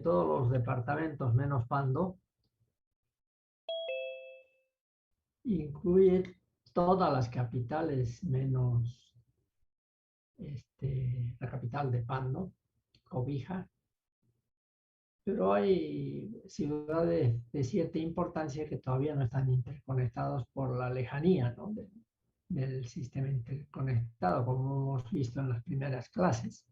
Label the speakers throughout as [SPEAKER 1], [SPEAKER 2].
[SPEAKER 1] todos los departamentos menos Pando, incluye todas las capitales menos la capital de Pando, Cobija, pero hay ciudades de cierta importancia que todavía no están interconectados por la lejanía, ¿no? del sistema interconectado, como hemos visto en las primeras clases,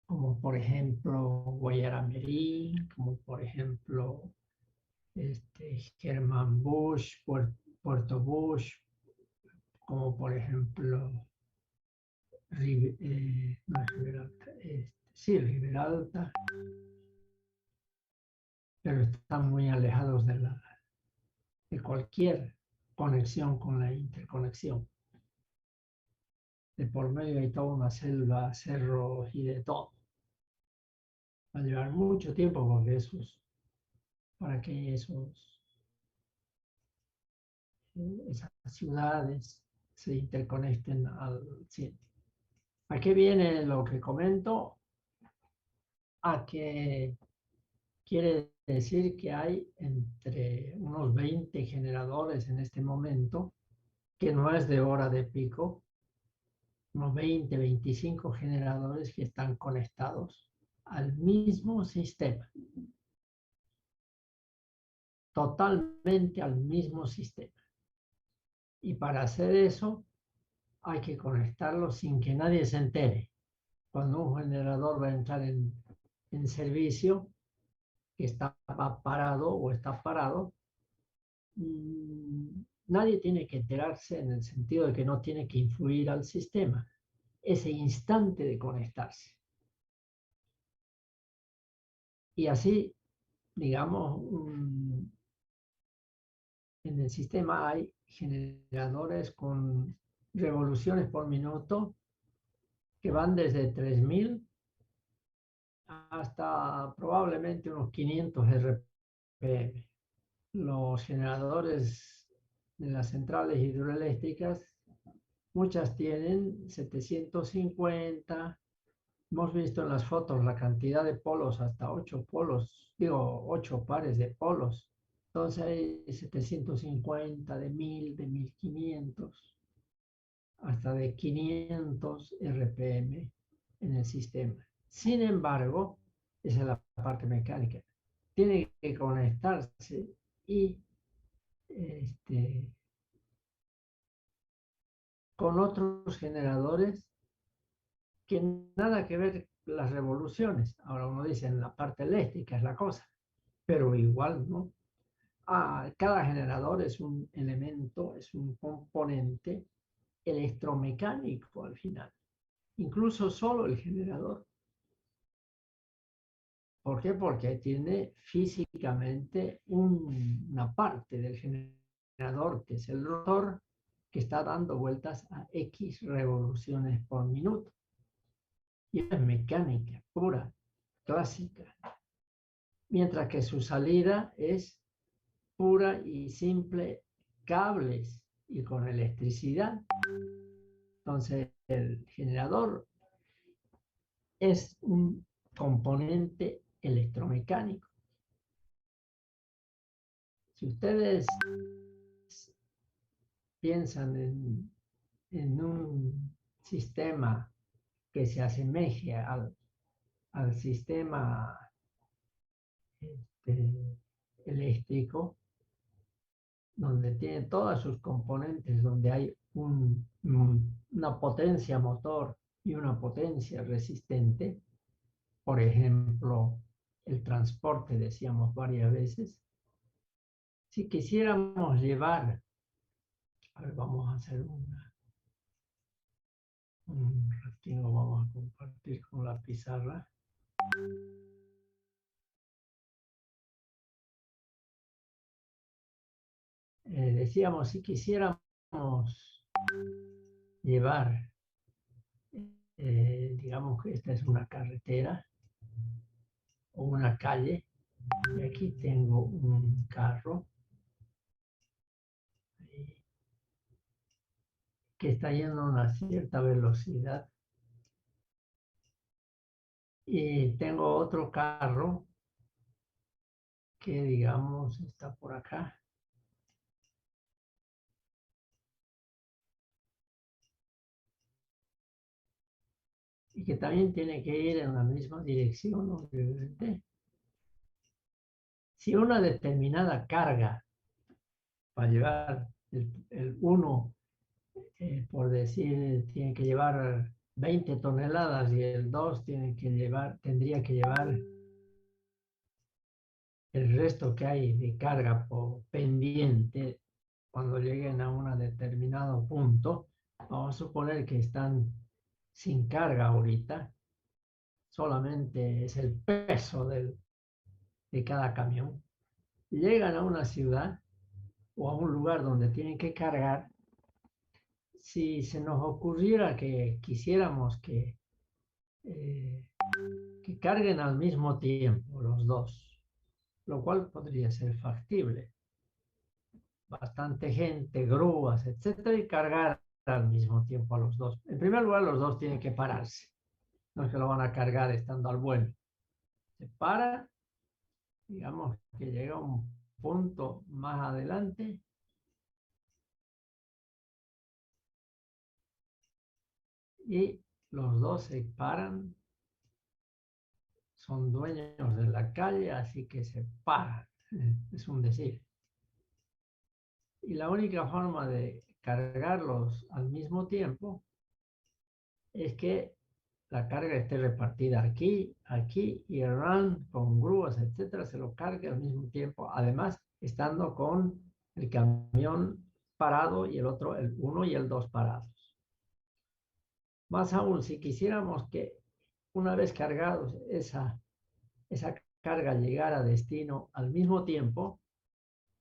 [SPEAKER 1] como por ejemplo Guayaramerí, como por ejemplo Germán Bush, Puerto Bush, como por ejemplo no es Riberalta, sí, Riberalta, pero están muy alejados de cualquier conexión con la interconexión. De por medio hay toda una selva, cerros y de todo. Va a llevar mucho tiempo porque para que esas ciudades se interconecten al cielo. ¿A qué viene lo que comento? A que quiere decir que hay entre unos 20 generadores en este momento, que no es de hora de pico, unos 20, 25 generadores que están conectados al mismo sistema, totalmente al mismo sistema. Y para hacer eso hay que conectarlos sin que nadie se entere. Cuando un generador va a entrar en servicio, que está parado o está parado, nadie tiene que enterarse en el sentido de que no tiene que influir al sistema. Ese instante de conectarse. Y así, digamos, en el sistema hay generadores con revoluciones por minuto que van desde 3000 hasta probablemente unos 500 RPM. Los generadores de las centrales hidroeléctricas, muchas tienen 750. Hemos visto en las fotos la cantidad de polos, hasta 8 polos, 8 pares de polos. Entonces hay 750, de 1000, de 1500, hasta de 500 RPM en el sistema. Sin embargo, esa es la parte mecánica. Tiene que conectarse y con otros generadores que nada que ver las revoluciones. Ahora uno dice en la parte eléctrica es la cosa, pero igual, ¿no? Cada generador es un elemento, es un componente electromecánico al final, incluso solo el generador. ¿Por qué? Porque tiene físicamente una parte del generador, que es el rotor, que está dando vueltas a X revoluciones por minuto. Y es mecánica pura, clásica. Mientras que su salida es pura y simple cables y con electricidad. Entonces, el generador es un componente electromecánico. Si ustedes piensan en un sistema que se asemeje al sistema eléctrico, donde tiene todas sus componentes, donde hay una potencia motor y una potencia resistente, por ejemplo, el transporte, decíamos varias veces. Si quisiéramos llevar, a ver, vamos a hacer un ratito, vamos a compartir con la pizarra. Decíamos, si quisiéramos llevar, digamos que esta es una carretera o una calle, y aquí tengo un carro que está yendo a una cierta velocidad Y tengo otro carro que, digamos, está por acá. Y que también tiene que ir en la misma dirección, obviamente. Si una determinada carga para llevar el 1, por decir, tiene que llevar 20 toneladas y el 2 tendría que llevar el resto que hay de carga por pendiente cuando lleguen a un determinado punto. Vamos a suponer que están sin carga ahorita, solamente es el peso de cada camión. Llegan a una ciudad o a un lugar donde tienen que cargar. Si se nos ocurriera que quisiéramos eh, que carguen al mismo tiempo los dos, lo cual podría ser factible. Bastante gente, grúas, etcétera, y cargar al mismo tiempo a los dos. En primer lugar, los dos tienen que pararse. No es que lo van a cargar estando al vuelo. Se para, digamos que llega a un punto más adelante y los dos se paran, son dueños de la calle, así que se paran. Es un decir. Y la única forma de cargarlos al mismo tiempo es que la carga esté repartida aquí, aquí, y el RAN con grúas, etcétera, se lo cargue al mismo tiempo. Además, estando con el camión parado y el otro, el 1 y el 2 parados. Más aún, si quisiéramos que una vez cargados esa carga llegara a destino al mismo tiempo,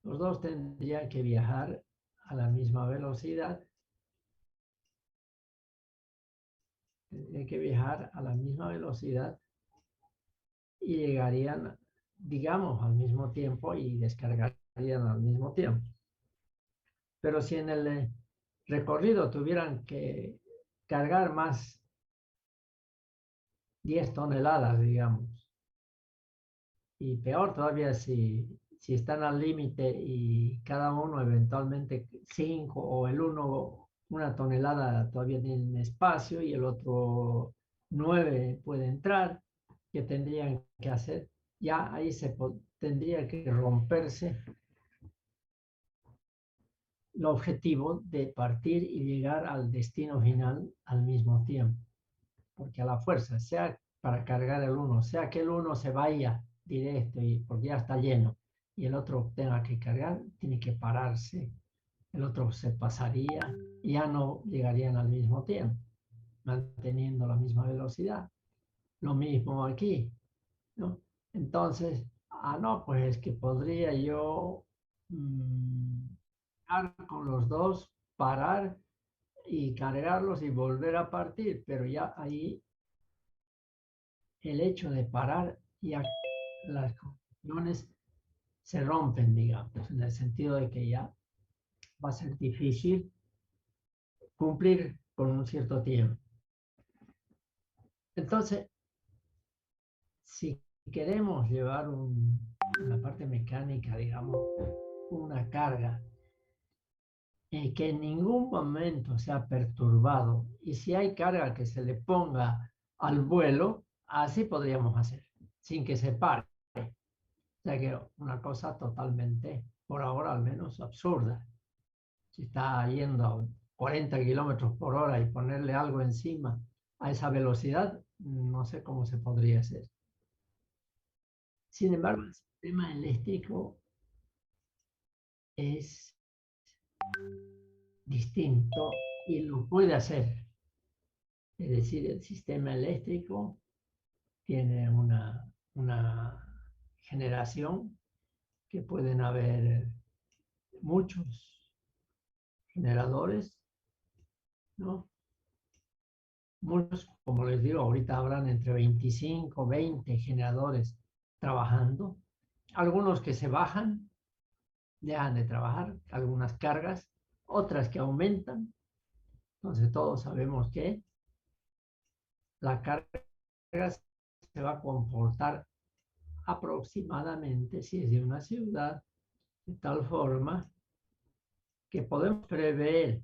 [SPEAKER 1] los dos tendrían que viajar a la misma velocidad, y llegarían, digamos, al mismo tiempo y descargarían al mismo tiempo. Pero si en el recorrido tuvieran que cargar más 10 toneladas, digamos, y peor todavía si están al límite y cada uno eventualmente 5 o el uno, 1 tonelada todavía tienen espacio y el otro 9 puede entrar, ¿qué tendrían que hacer? Ya ahí tendría que romperse el objetivo de partir y llegar al destino final al mismo tiempo. Porque a la fuerza, sea para cargar el uno, sea que el uno se vaya directo y porque ya está lleno y el otro tenga que cargar, tiene que pararse, el otro se pasaría y ya no llegarían al mismo tiempo, manteniendo la misma velocidad. Lo mismo aquí, ¿no? Entonces, no, pues es que podría yo con los dos, parar y cargarlos y volver a partir, pero ya ahí el hecho de parar, ya las condiciones se rompen, digamos, en el sentido de que ya va a ser difícil cumplir con un cierto tiempo. Entonces, si queremos llevar en la parte mecánica, digamos, una carga que en ningún momento sea perturbado, y si hay carga que se le ponga al vuelo, así podríamos hacer, sin que se pare. O sea que una cosa totalmente, por ahora al menos, absurda. Si está yendo a 40 kilómetros por hora y ponerle algo encima a esa velocidad, no sé cómo se podría hacer. Sin embargo, el sistema eléctrico es distinto y lo puede hacer. Es decir, el sistema eléctrico tiene una generación que pueden haber muchos generadores, ¿no? Muchos, como les digo, ahorita habrán entre 25, 20 generadores trabajando. Algunos que se bajan, dejan de trabajar, algunas cargas, otras que aumentan. Entonces todos sabemos que la carga se va a comportar aproximadamente si es de una ciudad, de tal forma que podemos prever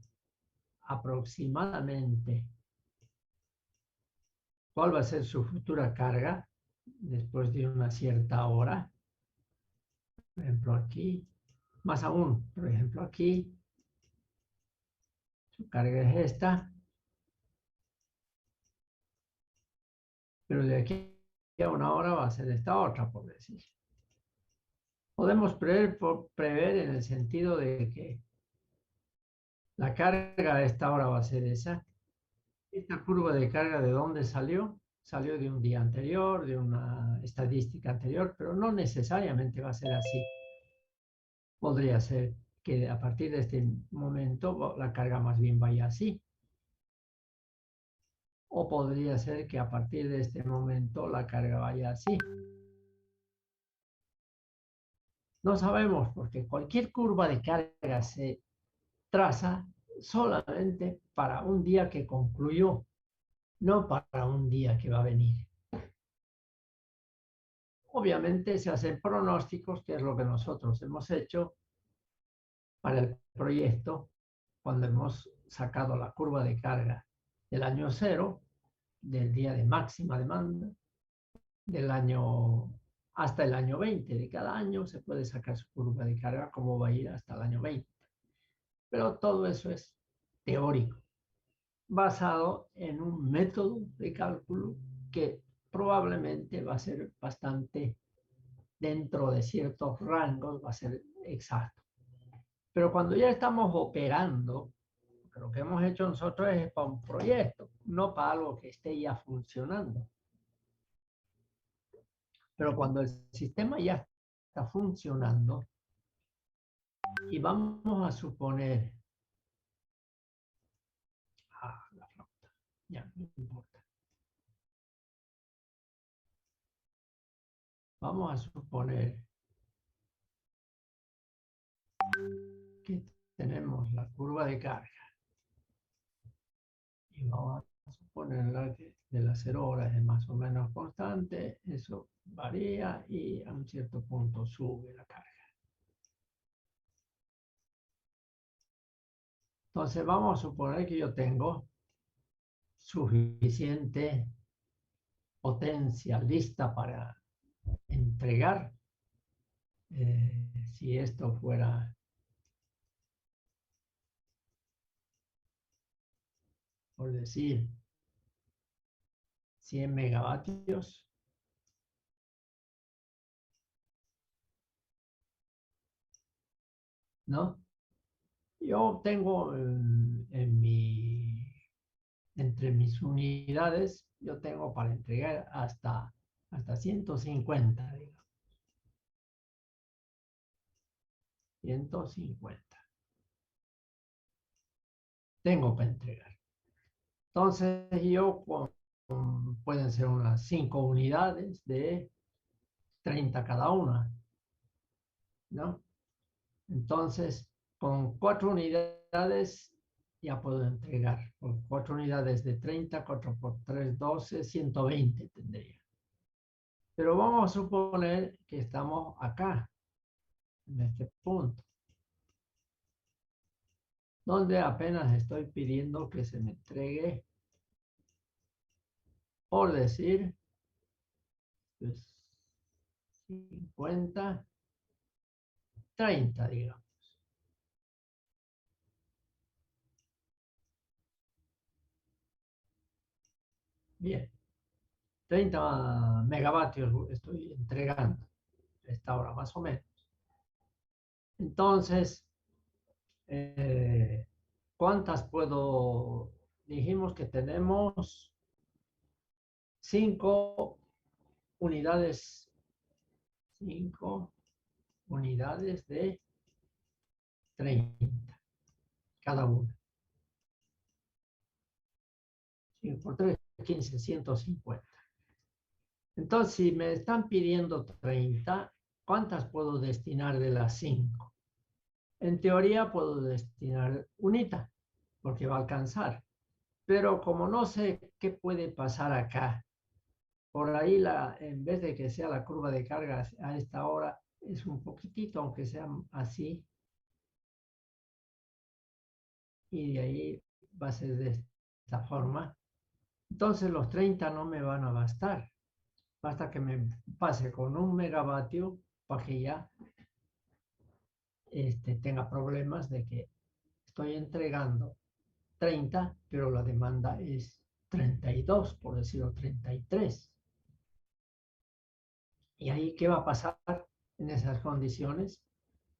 [SPEAKER 1] aproximadamente cuál va a ser su futura carga después de una cierta hora. Por ejemplo, aquí, más aún, por ejemplo, aquí, su carga es esta, pero de aquí a una hora va a ser esta otra, por decir. Podemos prever en el sentido de que la carga a esta hora va a ser esa. Esta curva de carga, ¿de dónde salió? Salió de un día anterior, de una estadística anterior, pero no necesariamente va a ser así. Podría ser que a partir de este momento la carga más bien vaya así. O podría ser que a partir de este momento la carga vaya así. No sabemos porque cualquier curva de carga se traza solamente para un día que concluyó, no para un día que va a venir. Obviamente se hacen pronósticos, que es lo que nosotros hemos hecho para el proyecto cuando hemos sacado la curva de carga del año 0, del día de máxima demanda, del año hasta el año 20. De cada año se puede sacar su curva de carga, cómo va a ir hasta el año 20. Pero todo eso es teórico, basado en un método de cálculo que probablemente va a ser bastante dentro de ciertos rangos, va a ser exacto. Pero cuando ya estamos operando, lo que hemos hecho nosotros es para un proyecto, no para algo que esté ya funcionando. Pero cuando el sistema ya está funcionando y vamos a suponer, la flauta, ya no importa. Vamos a suponer que tenemos la curva de carga y vamos a suponerla que de las 0 horas es más o menos constante, eso varía y a un cierto punto sube la carga. Entonces vamos a suponer que yo tengo suficiente potencia lista para entregar. Si esto fuera por decir 100 megavatios, ¿no? Yo tengo entre mis unidades, yo tengo para entregar hasta 150, digamos. 150. Tengo para entregar. Entonces yo pueden ser unas 5 unidades de 30 cada una, ¿no? Entonces, con 4 unidades ya puedo entregar. Con 4 unidades de 30, 4 por 3, 12, 120 tendría. Pero vamos a suponer que estamos acá, en este punto, donde apenas estoy pidiendo que se me entregue, por decir, pues, 50, 30, digamos. Bien, 30 megavatios estoy entregando a esta hora, más o menos. Entonces, ¿cuántas puedo? Dijimos que tenemos 5 unidades, 5 unidades de 30 cada una. 5 por 3, 15, 150. Entonces, si me están pidiendo 30, ¿cuántas puedo destinar de las 5? En teoría puedo destinar unita, porque va a alcanzar. Pero como no sé qué puede pasar acá, por ahí en vez de que sea la curva de carga a esta hora, es un poquitito, aunque sea así, y de ahí va a ser de esta forma. Entonces los 30 no me van a bastar. Basta que me pase con 1 megavatio para que ya tenga problemas de que estoy entregando 30, pero la demanda es 32, por decirlo 33. ¿Y ahí qué va a pasar en esas condiciones?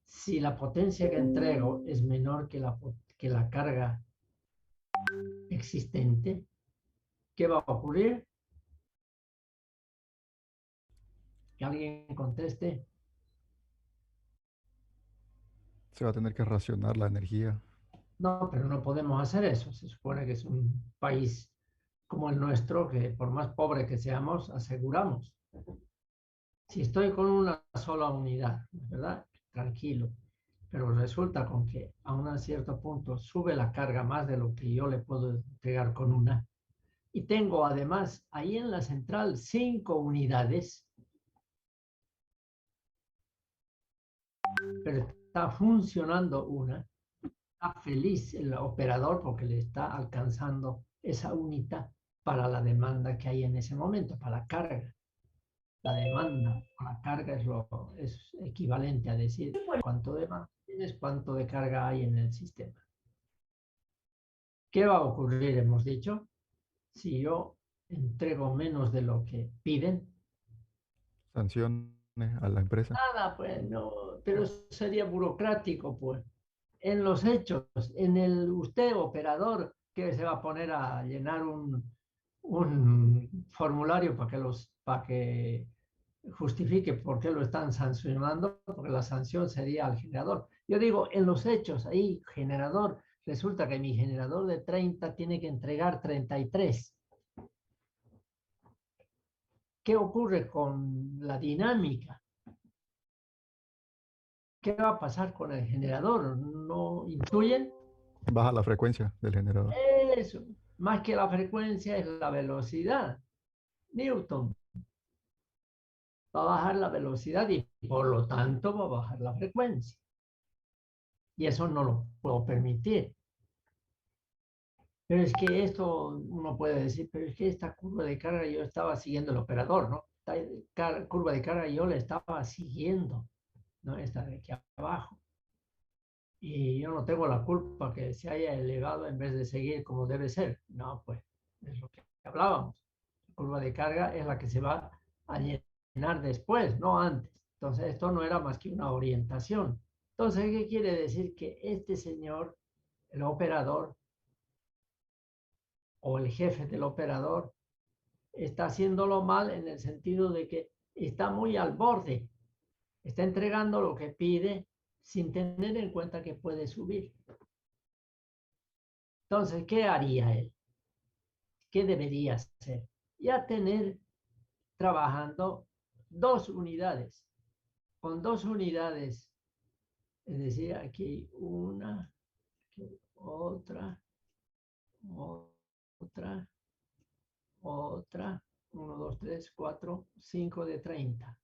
[SPEAKER 1] Si la potencia que entrego es menor que la carga existente, ¿qué va a ocurrir? Que alguien conteste.
[SPEAKER 2] Se va a tener que racionar la energía.
[SPEAKER 1] No, pero no podemos hacer eso. Se supone que es un país como el nuestro, que por más pobre que seamos, aseguramos. Si estoy con una sola unidad, ¿verdad? Tranquilo. Pero resulta con que a un cierto punto sube la carga más de lo que yo le puedo entregar con una. Y tengo además ahí en la central 5 unidades, pero está funcionando una. Está feliz el operador porque le está alcanzando esa unidad para la demanda que hay en ese momento, para la carga. La demanda o la carga es equivalente a decir cuánto demanda tienes, cuánto de carga hay en el sistema. ¿Qué va a ocurrir? Hemos dicho, si yo entrego menos de lo que piden,
[SPEAKER 2] Sancione a la empresa.
[SPEAKER 1] nada, pues no, pero sería burocrático, pues. En los hechos, en el usted operador que se va a poner a llenar un formulario para que justifique por qué lo están sancionando, porque la sanción sería al generador. Yo digo, en los hechos, ahí, generador, resulta que mi generador de 30 tiene que entregar 33. ¿Qué ocurre con la dinámica? ¿Qué va a pasar con el generador? ¿No intuyen?
[SPEAKER 2] Baja la frecuencia del generador.
[SPEAKER 1] Eso, más que la frecuencia es la velocidad. Newton va a bajar la velocidad y por lo tanto va a bajar la frecuencia. Y eso no lo puedo permitir. Pero es que esto uno puede decir, pero es que esta curva de carga yo estaba siguiendo el operador, ¿no? Esta curva de carga yo la estaba siguiendo, ¿no? Esta de aquí abajo. Y yo no tengo la culpa que se haya elevado en vez de seguir como debe ser. No, pues es lo que hablábamos. La curva de carga es la que se va a llenar después, no antes. Entonces esto no era más que una orientación. Entonces, ¿qué quiere decir? Que este señor, el operador o el jefe del operador, está haciéndolo mal en el sentido de que está muy al borde, está entregando lo que pide sin tener en cuenta que puede subir. Entonces, ¿qué haría él? ¿Qué debería hacer? Ya tener trabajando 2 unidades. Con 2 unidades, es decir, aquí una, aquí otra, otra, otra, 1, 2, 3, 4, 5 de 30.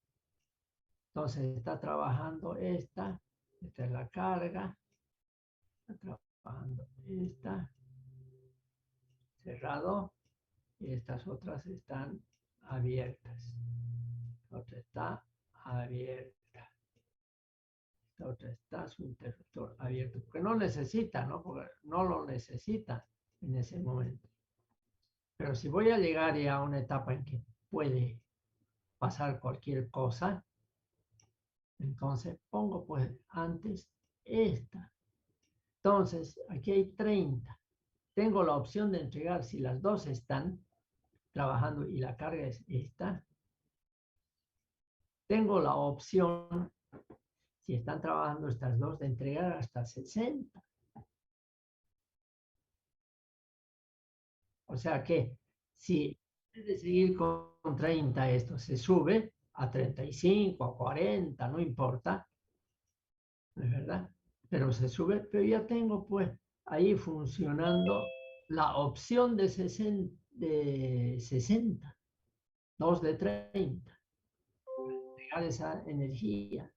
[SPEAKER 1] Entonces está trabajando esta es la carga, está trabajando esta, cerrado, y estas otras están abiertas. La otra está abierta. Esta otra está su interruptor abierto, porque no necesita, ¿no? Porque no lo necesita en ese momento. Pero si voy a llegar ya a una etapa en que puede pasar cualquier cosa, entonces pongo pues antes esta. Entonces, aquí hay 30. Tengo la opción de entregar si las dos están trabajando y la carga es esta. Tengo la opción, si están trabajando estas dos, de entregar hasta 60. O sea que si en vez de seguir con 30 esto se sube a 35, a 40, no importa, ¿no es verdad? Pero se sube, pero ya tengo pues ahí funcionando la opción de 60. 2 de 30, entregar esa energía.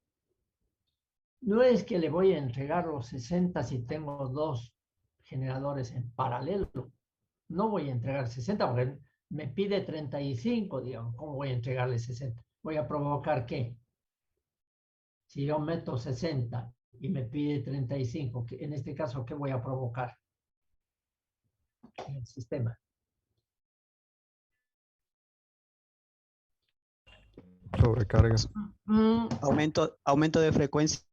[SPEAKER 1] No es que le voy a entregar los 60 si tengo dos generadores en paralelo. No voy a entregar 60 porque me pide 35, digamos. ¿Cómo voy a entregarle 60? ¿Voy a provocar qué? Si yo meto 60 y me pide 35, en este caso, ¿qué voy a provocar en el sistema?
[SPEAKER 2] Sobrecarga.
[SPEAKER 3] Aumento de frecuencia.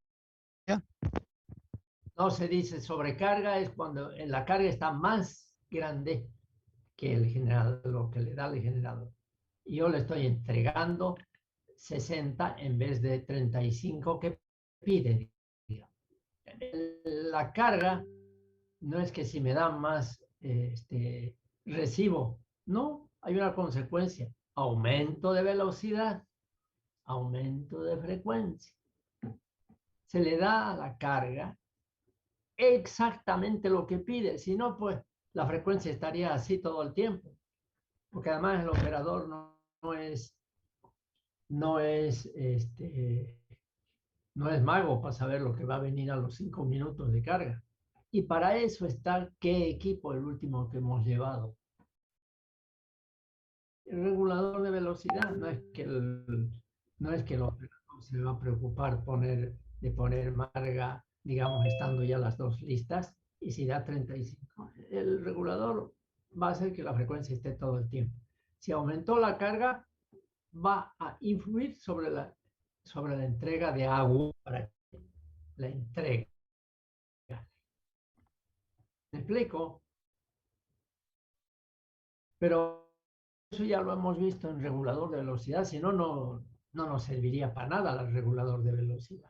[SPEAKER 1] No se dice sobrecarga, es cuando la carga está más grande que el generador, lo que le da el generador. Y yo le estoy entregando 60 en vez de 35 que pide. La carga no es que si me da más recibo, no, hay una consecuencia, aumento de velocidad, aumento de frecuencia. Se le da a la carga exactamente lo que pide, si no, pues la frecuencia estaría así todo el tiempo, porque además el operador no es mago para saber lo que va a venir a los 5 minutos de carga. Y para eso está qué equipo, el último que hemos llevado. El regulador de velocidad, no es que el operador se va a preocupar de poner carga, digamos, estando ya las dos listas, y si da 35. El regulador va a hacer que la frecuencia esté todo el tiempo. Si aumentó la carga, va a influir sobre la entrega de agua para la entrega. ¿Me explico? Pero eso ya lo hemos visto en regulador de velocidad, si no, no nos serviría para nada el regulador de velocidad.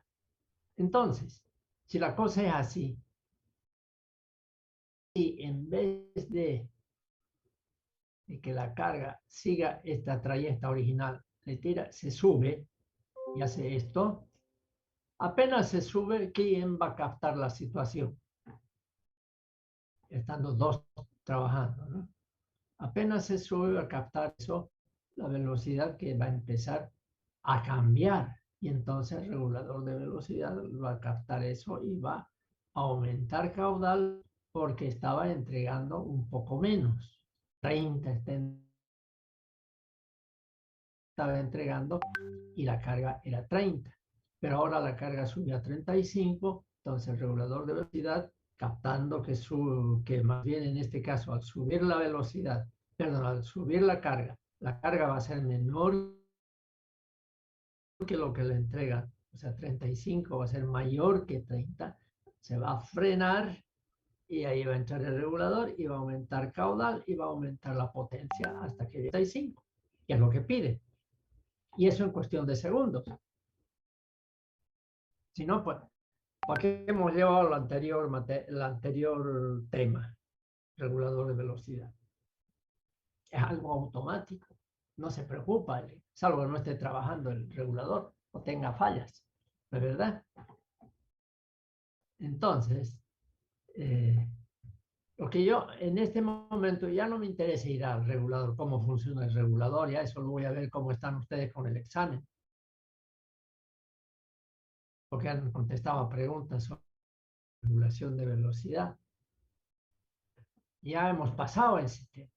[SPEAKER 1] Entonces, si la cosa es así, y en vez de que la carga siga esta trayectoria original, se sube y hace esto, apenas se sube, ¿quién va a captar la situación? Estando dos trabajando, ¿no? Apenas se sube a captar eso, la velocidad que va a empezar a cambiar. Y entonces el regulador de velocidad va a captar eso y va a aumentar caudal porque estaba entregando un poco menos. 30 estaba entregando y la carga era 30. Pero ahora la carga subió a 35, entonces el regulador de velocidad, captando que más bien en este caso al subir la velocidad, perdón, al subir la carga va a ser menor que lo que le entrega, o sea, 35 va a ser mayor que 30, se va a frenar y ahí va a entrar el regulador y va a aumentar caudal y va a aumentar la potencia hasta que llegue a 35, que es lo que pide. Y eso en cuestión de segundos. Si no, pues, ¿para qué hemos llevado el anterior tema, regulador de velocidad? Es algo automático, no se preocupa, salvo que no esté trabajando el regulador o tenga fallas, ¿no es verdad? Entonces, lo que yo en este momento ya no me interesa ir al regulador, cómo funciona el regulador, ya eso lo voy a ver cómo están ustedes con el examen, porque han contestado preguntas sobre regulación de velocidad. Ya hemos pasado ese tema.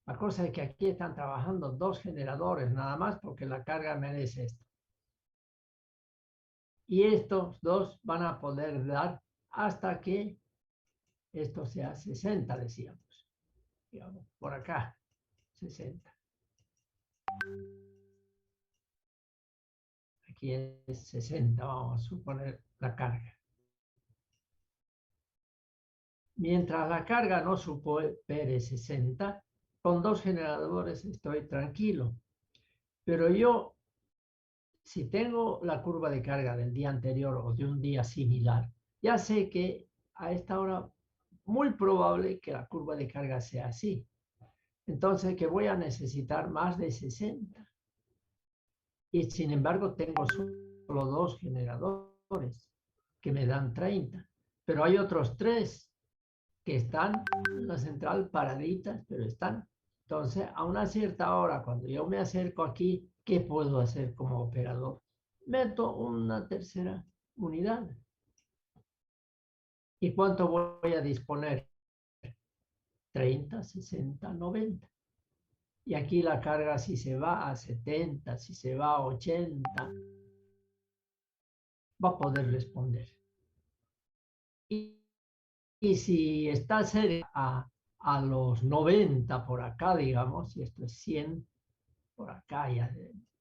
[SPEAKER 1] La cosa es que aquí están trabajando dos generadores nada más porque la carga merece esto. Y estos dos van a poder dar hasta que esto sea 60, decíamos. Digamos, por acá, 60. Aquí es 60, vamos a suponer la carga. Mientras la carga no supere 60, con dos generadores estoy tranquilo. Pero yo, si tengo la curva de carga del día anterior o de un día similar, ya sé que a esta hora muy probable que la curva de carga sea así. Entonces, que voy a necesitar más de 60. Y sin embargo, tengo solo dos generadores que me dan 30. Pero hay otros tres que están en la central paraditas, pero están. Entonces, a una cierta hora, cuando yo me acerco aquí, ¿qué puedo hacer como operador? Meto una tercera unidad. ¿Y cuánto voy a disponer? 30, 60, 90. Y aquí la carga, si se va a 70, si se va a 80, va a poder responder. Y si está cerca a los 90 por acá, digamos, si esto es 100, por acá ya,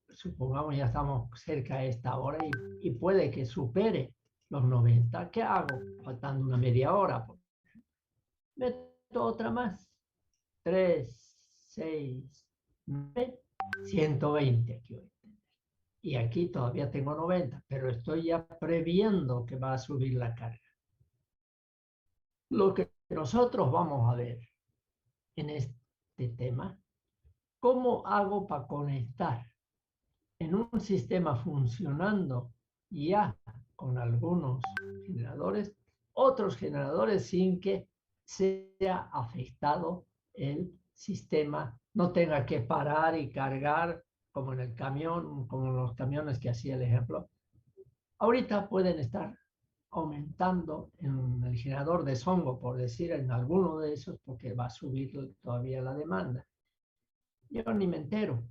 [SPEAKER 1] supongamos ya estamos cerca a esta hora y puede que supere los 90, ¿qué hago? Faltando una media hora. Meto otra más. 3, 6, 9, 120 aquí voy a tener. Y aquí todavía tengo 90, pero estoy ya previendo que va a subir la carga. Lo que nosotros vamos a ver en este tema, ¿cómo hago para conectar en un sistema funcionando ya con algunos generadores, otros generadores sin que sea afectado el sistema, no tenga que parar y cargar como en el camión, como en los camiones que hacía el ejemplo? Ahorita pueden estar aumentando en el generador de Songo, por decir, en alguno de esos, porque va a subir todavía la demanda. Yo ni me entero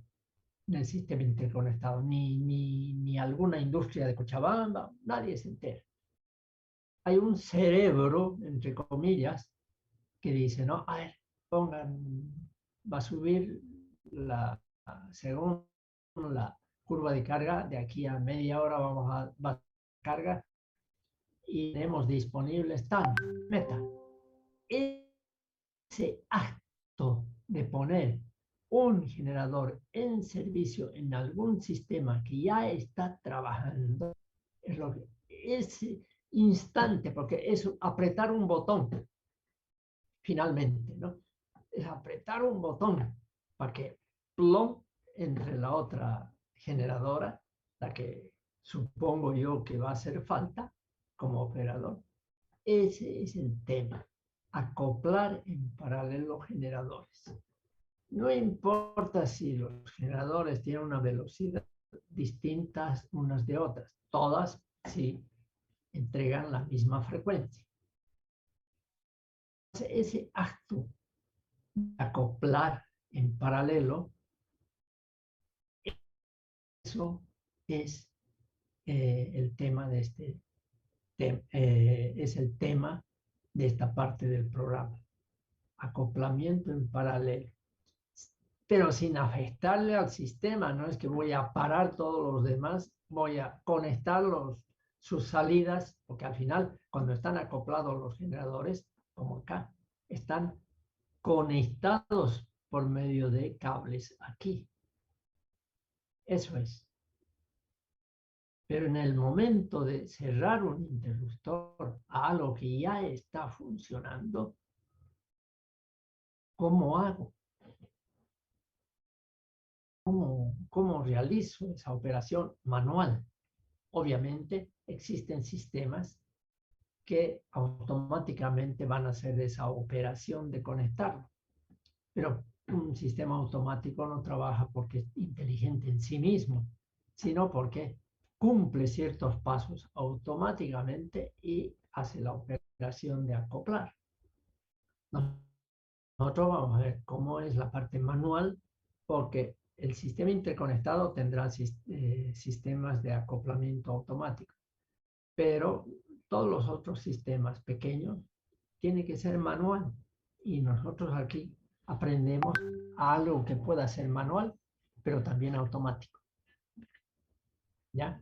[SPEAKER 1] del sistema interconectado, ni alguna industria de Cochabamba, nadie se entera. Hay un cerebro, entre comillas, que dice, no, a ver, va a subir según la curva de carga, de aquí a media hora va a carga y tenemos disponibles tanto, meta. Ese acto de poner un generador en servicio en algún sistema que ya está trabajando, es lo que ese instante, porque es apretar un botón, finalmente, ¿no? Es apretar un botón para que plom entre la otra generadora, la que supongo yo que va a hacer falta como operador. Ese es el tema, acoplar en paralelo generadores. No importa si los generadores tienen una velocidad distintas unas de otras, todas sí entregan la misma frecuencia. Ese acto de acoplar en paralelo, eso es el tema de es el tema de esta parte del programa. Acoplamiento en paralelo, pero sin afectarle al sistema. No es que voy a parar todos los demás, voy a conectar sus salidas, porque al final, cuando están acoplados los generadores, como acá, están conectados por medio de cables aquí. Eso es. Pero en el momento de cerrar un interruptor a algo que ya está funcionando, ¿cómo hago? ¿Cómo realizo esa operación manual? Obviamente existen sistemas que automáticamente van a hacer esa operación de conectarlo, pero un sistema automático no trabaja porque es inteligente en sí mismo, sino porque cumple ciertos pasos automáticamente y hace la operación de acoplar. Nosotros vamos a ver cómo es la parte manual, porque el sistema interconectado tendrá sistemas de acoplamiento automático, pero todos los otros sistemas pequeños tienen que ser manual. Y nosotros aquí aprendemos algo que pueda ser manual, pero también automático. ¿Ya?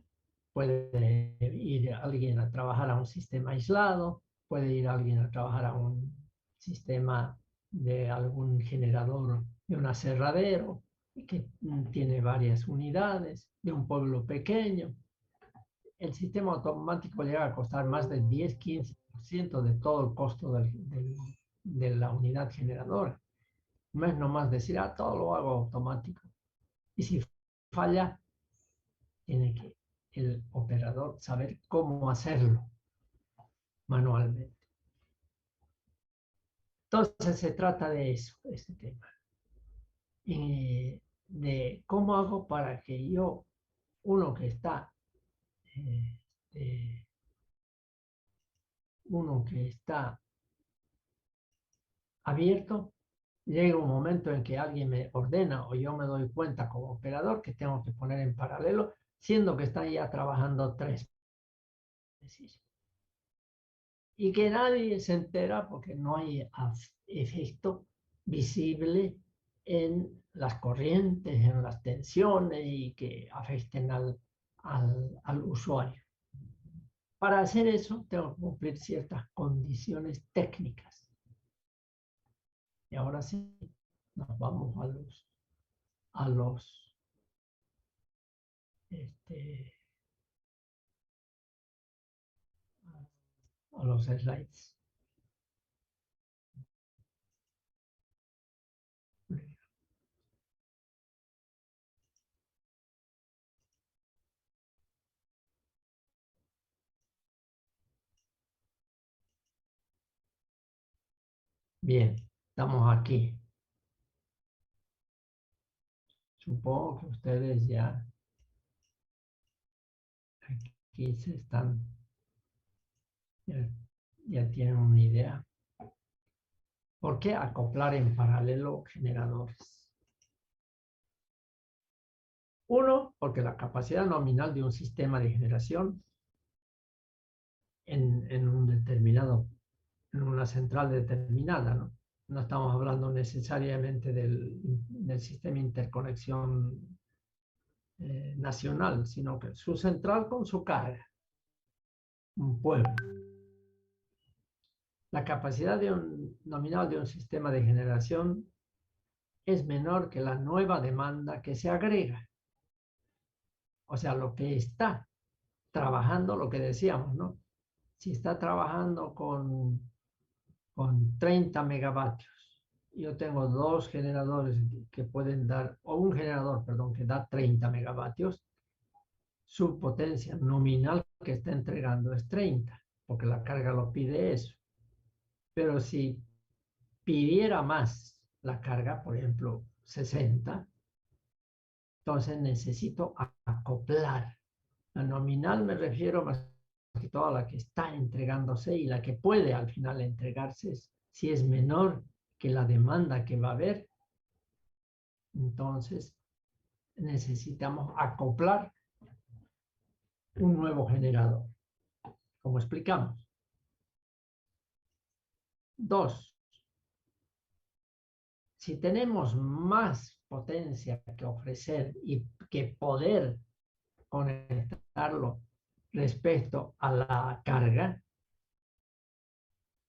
[SPEAKER 1] Puede ir alguien a trabajar a un sistema aislado, puede ir alguien a trabajar a un sistema de algún generador de un aserradero que tiene varias unidades, de un pueblo pequeño. El sistema automático llega a costar más del 10-15% de todo el costo de la unidad generadora. No es nomás decir, todo lo hago automático. Y si falla, tiene que el operador saber cómo hacerlo manualmente. Entonces se trata de eso, de este tema. de cómo hago para que yo, uno que está, eh, uno que está abierto, llega un momento en que alguien me ordena o yo me doy cuenta como operador que tengo que poner en paralelo, siendo que están ya trabajando tres. Y que nadie se entera porque no hay efecto visible en las corrientes, en las tensiones y que afecten al usuario. Para hacer eso tengo que cumplir ciertas condiciones técnicas. Y ahora sí, nos vamos a los slides. Bien, estamos aquí. Supongo que ustedes ya aquí ya tienen una idea. ¿Por qué acoplar en paralelo generadores? Uno, porque la capacidad nominal de un sistema de generación en una central determinada, ¿no? No estamos hablando necesariamente del sistema de interconexión nacional, sino que su central con su carga, un pueblo. La capacidad nominal de un sistema de generación es menor que la nueva demanda que se agrega. O sea, lo que está trabajando, lo que decíamos, ¿no? Si está trabajando con 30 megavatios, yo tengo dos generadores que pueden dar, o un generador, perdón, que da 30 megavatios, su potencia nominal que está entregando es 30, porque la carga lo pide eso. Pero si pidiera más la carga, por ejemplo, 60, entonces necesito acoplar. La nominal me refiero más que todo a la que está entregándose y la que puede al final entregarse. Si es menor que la demanda que va a haber, entonces necesitamos acoplar un nuevo generador, como explicamos. Dos, si tenemos más potencia que ofrecer y que poder conectarlo respecto a la carga,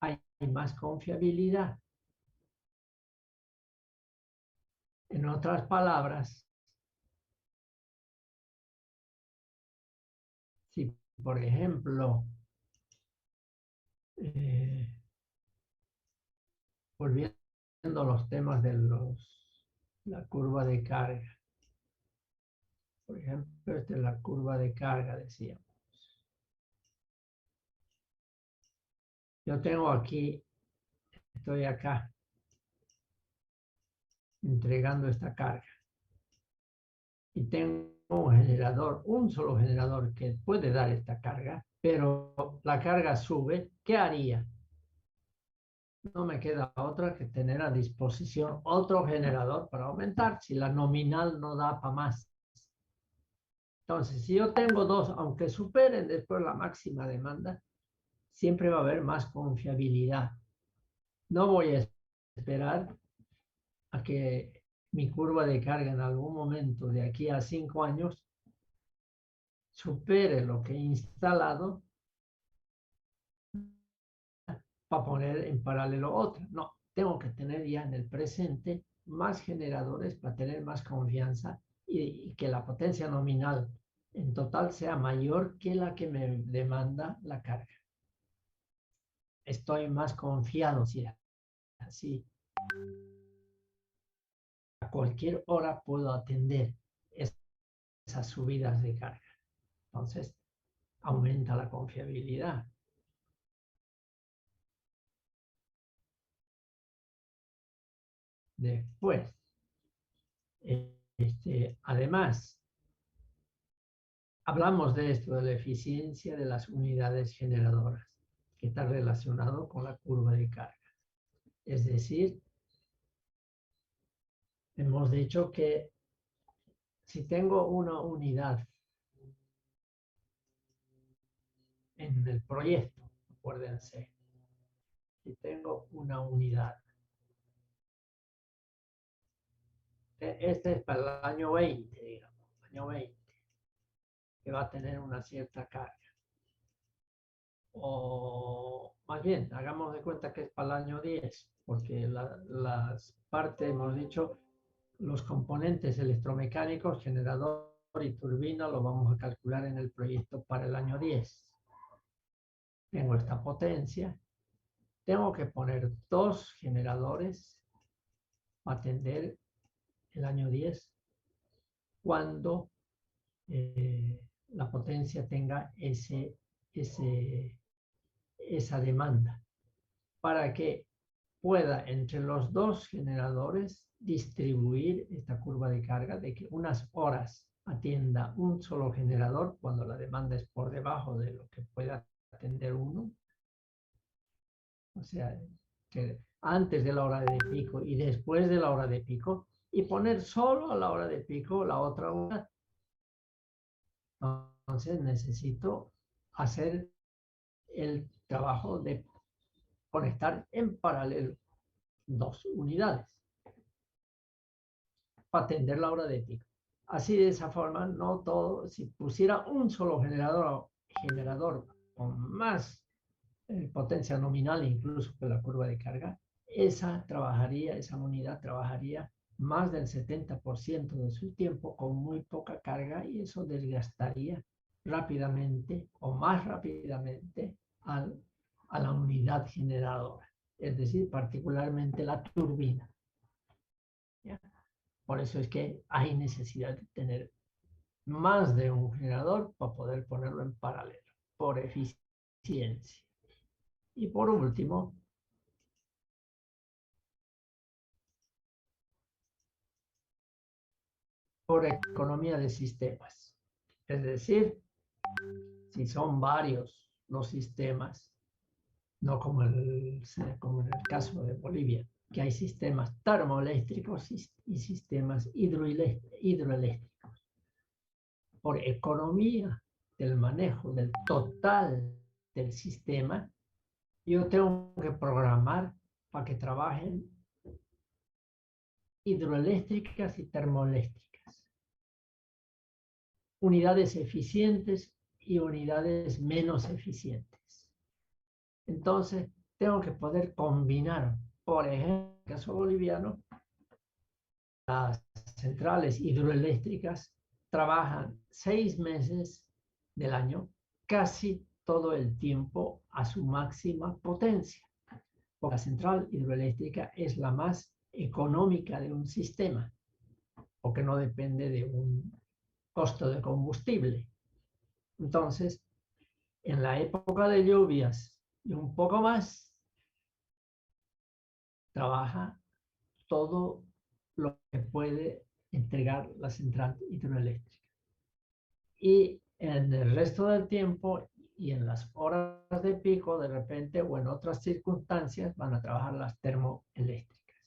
[SPEAKER 1] hay más confiabilidad. En otras palabras, si por ejemplo, volviendo a los temas de la curva de carga, por ejemplo, esta es la curva de carga, decíamos. Yo tengo aquí, estoy acá, entregando esta carga. Y tengo un generador, un solo generador que puede dar esta carga, pero la carga sube, ¿qué haría? No me queda otra que tener a disposición otro generador para aumentar, si la nominal no da para más. Entonces, si yo tengo dos, aunque superen después la máxima demanda, siempre va a haber más confiabilidad. No voy a esperar a que mi curva de carga en algún momento de aquí a 5 años supere lo que he instalado para poner en paralelo otra. No, tengo que tener ya en el presente más generadores para tener más confianza y que la potencia nominal en total sea mayor que la que me demanda la carga. Estoy más confiado, si así a cualquier hora puedo atender esas subidas de carga. Entonces, aumenta la confiabilidad. Después, Además, hablamos de esto, de la eficiencia de las unidades generadoras, que está relacionado con la curva de carga. Es decir, hemos dicho que si tengo una unidad en el proyecto, acuérdense, si tengo una unidad, este es para el año 20, digamos, año 20, que va a tener una cierta carga. O más bien, hagamos de cuenta que es para el año 10, porque las partes, hemos dicho, los componentes electromecánicos, generador y turbina, lo vamos a calcular en el proyecto para el año 10. Tengo esta potencia, tengo que poner 2 generadores para atender el año 10 cuando la potencia tenga esa demanda, para que pueda entre los 2 generadores distribuir esta curva de carga, de que unas horas atienda un solo generador cuando la demanda es por debajo de lo que pueda atender uno. O sea, que antes de la hora de pico y después de la hora de pico, y poner solo a la hora de pico la otra hora. Entonces necesito hacer el trabajo de conectar en paralelo 2 unidades para atender la hora de pico. Así, de esa forma, no todo, si pusiera un solo generador con más potencia nominal, incluso que la curva de carga, esa unidad trabajaría más del 70% de su tiempo con muy poca carga, y eso desgastaría rápidamente o más rápidamente a la unidad generadora, es decir, particularmente la turbina. ¿Ya? Por eso es que hay necesidad de tener más de un generador para poder ponerlo en paralelo, por eficiencia. Y por último, por economía de sistemas. Es decir, si son varios los sistemas, no como en el caso de Bolivia, que hay sistemas termoeléctricos y sistemas hidroeléctricos. Por economía del manejo del total del sistema, yo tengo que programar para que trabajen hidroeléctricas y termoeléctricas, unidades eficientes y unidades menos eficientes. Entonces, tengo que poder combinar, por ejemplo, en el caso boliviano, las centrales hidroeléctricas trabajan 6 meses del año, casi todo el tiempo a su máxima potencia. Porque la central hidroeléctrica es la más económica de un sistema, porque no depende de un costo de combustible. Entonces, en la época de lluvias y un poco más, trabaja todo lo que puede entregar la central hidroeléctrica. Y en el resto del tiempo y en las horas de pico, de repente, o en otras circunstancias, van a trabajar las termoeléctricas.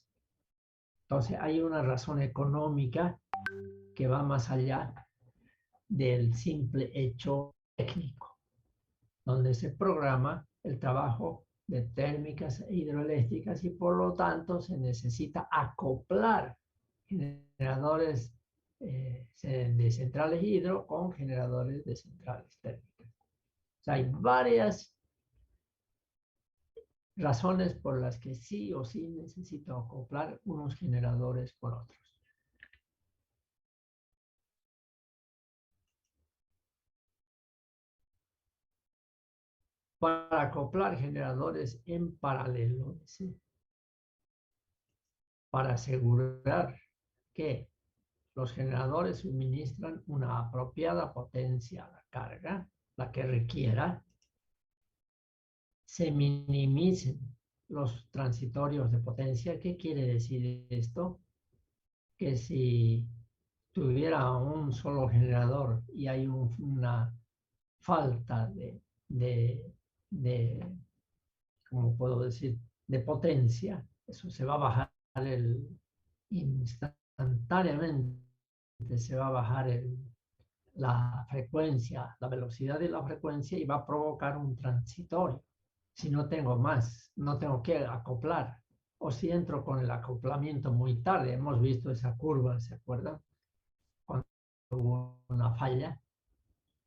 [SPEAKER 1] Entonces, hay una razón económica que va más allá del simple hecho técnico, donde se programa el trabajo de térmicas e hidroeléctricas, y por lo tanto se necesita acoplar generadores de centrales hidro con generadores de centrales térmicas. O sea, hay varias razones por las que sí o sí necesito acoplar unos generadores con otros. Para acoplar generadores en paralelo, ¿sí? Para asegurar que los generadores suministran una apropiada potencia a la carga, la que requiera, se minimicen los transitorios de potencia. ¿Qué quiere decir esto? que si tuviera un solo generador y hay una falta de, ¿cómo puedo decir?, de potencia, eso se va a bajar instantáneamente, se va a bajar la frecuencia, la velocidad de la frecuencia y va a provocar un transitorio. Si no tengo más, no tengo que acoplar. O si entro con el acoplamiento muy tarde, hemos visto esa curva, ¿se acuerdan? Cuando hubo una falla,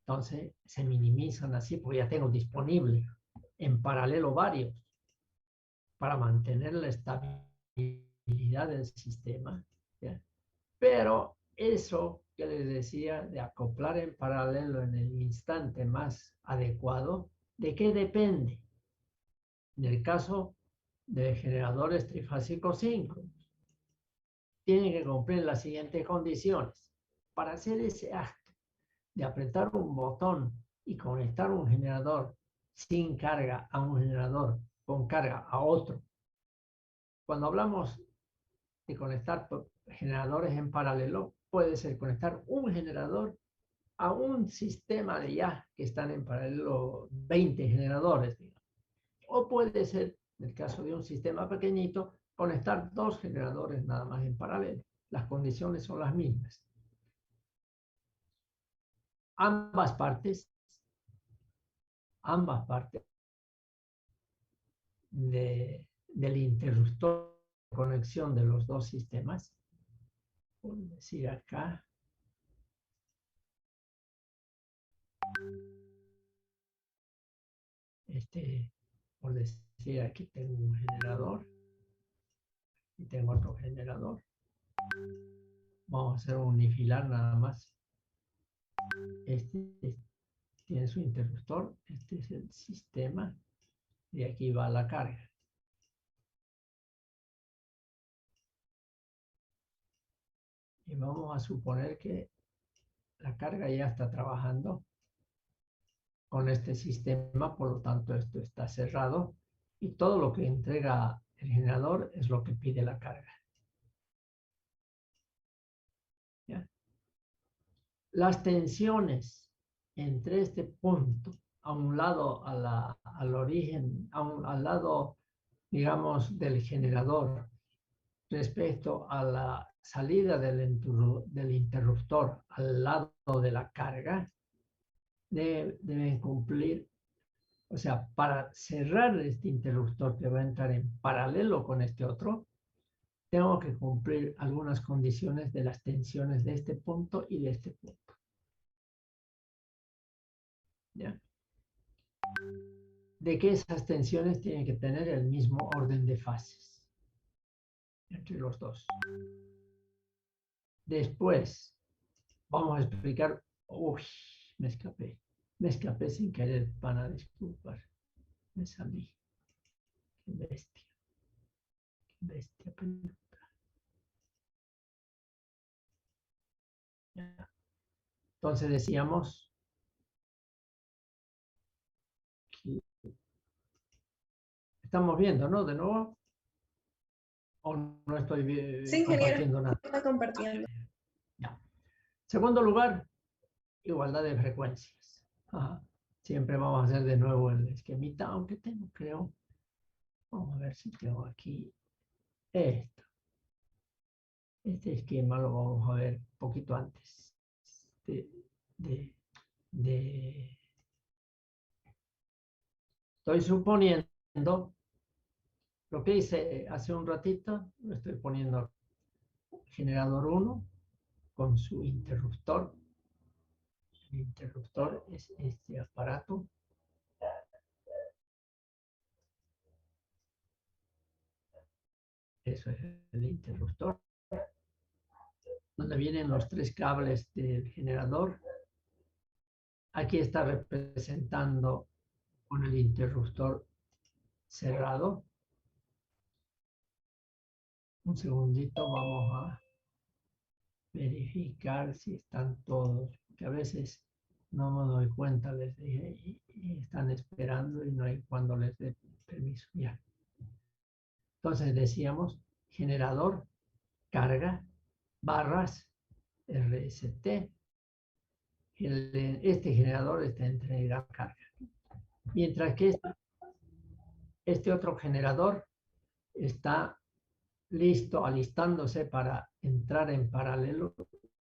[SPEAKER 1] entonces se minimizan así porque ya tengo disponible en paralelo varios para mantener la estabilidad del sistema. ¿Ya? Pero eso que les decía de acoplar en paralelo en el instante más adecuado, ¿de qué depende? En el caso de generadores trifásicos síncronos, tienen que cumplir las siguientes condiciones. Para hacer ese acto de apretar un botón y conectar un generador sin carga a un generador con carga a otro, cuando hablamos de conectar generadores en paralelo, puede ser conectar un generador a un sistema de ya que están en paralelo 20 generadores, digamos. O puede ser, en el caso de un sistema pequeñito, conectar 2 generadores nada más en paralelo. Las condiciones son las mismas. Ambas partes del interruptor de conexión de los dos sistemas, por decir acá, por decir aquí tengo un generador y tengo otro generador. Vamos a hacer un unifilar nada más. Este tiene su interruptor, este es el sistema y aquí va la carga. Y vamos a suponer que la carga ya está trabajando con este sistema, por lo tanto esto está cerrado y todo lo que entrega el generador es lo que pide la carga. ¿Ya? Las tensiones entre este punto, a un lado al origen, al lado, digamos, del generador, respecto a la salida del interruptor al lado de la carga, deben cumplir, o sea, para cerrar este interruptor que va a entrar en paralelo con este otro, tengo que cumplir algunas condiciones de las tensiones de este punto y de este punto. ¿Ya? De que esas tensiones tienen que tener el mismo orden de fases entre los dos. Después, vamos a explicar. Uy, me escapé sin querer, van a disculpar. Me salí. Qué bestia. Qué bestia peluda. Ya. Entonces decíamos que estamos viendo, ¿no? De nuevo. ¿O no estoy
[SPEAKER 4] Sí,
[SPEAKER 1] compartiendo
[SPEAKER 4] ingeniero,
[SPEAKER 1] nada?
[SPEAKER 4] está compartiendo.
[SPEAKER 1] Ya. Segundo lugar, igualdad de frecuencias. Ajá. Siempre vamos a hacer de nuevo el esquemita, aunque tengo, creo. Vamos a ver si tengo aquí esto. Este esquema lo vamos a ver un poquito antes Estoy suponiendo lo que hice hace un ratito, lo estoy poniendo generador 1 con su interruptor. El interruptor es este aparato. Eso es el interruptor. Donde vienen los 3 cables del generador. Aquí está representando con el interruptor cerrado. Un segundito, vamos a verificar si están todos, porque a veces no me doy cuenta, les dije, y están esperando y no hay cuando les dé permiso. Ya. Entonces decíamos, generador, carga, barras RST. Este generador está entrega carga. Mientras que este otro generador está listo, alistándose para entrar en paralelo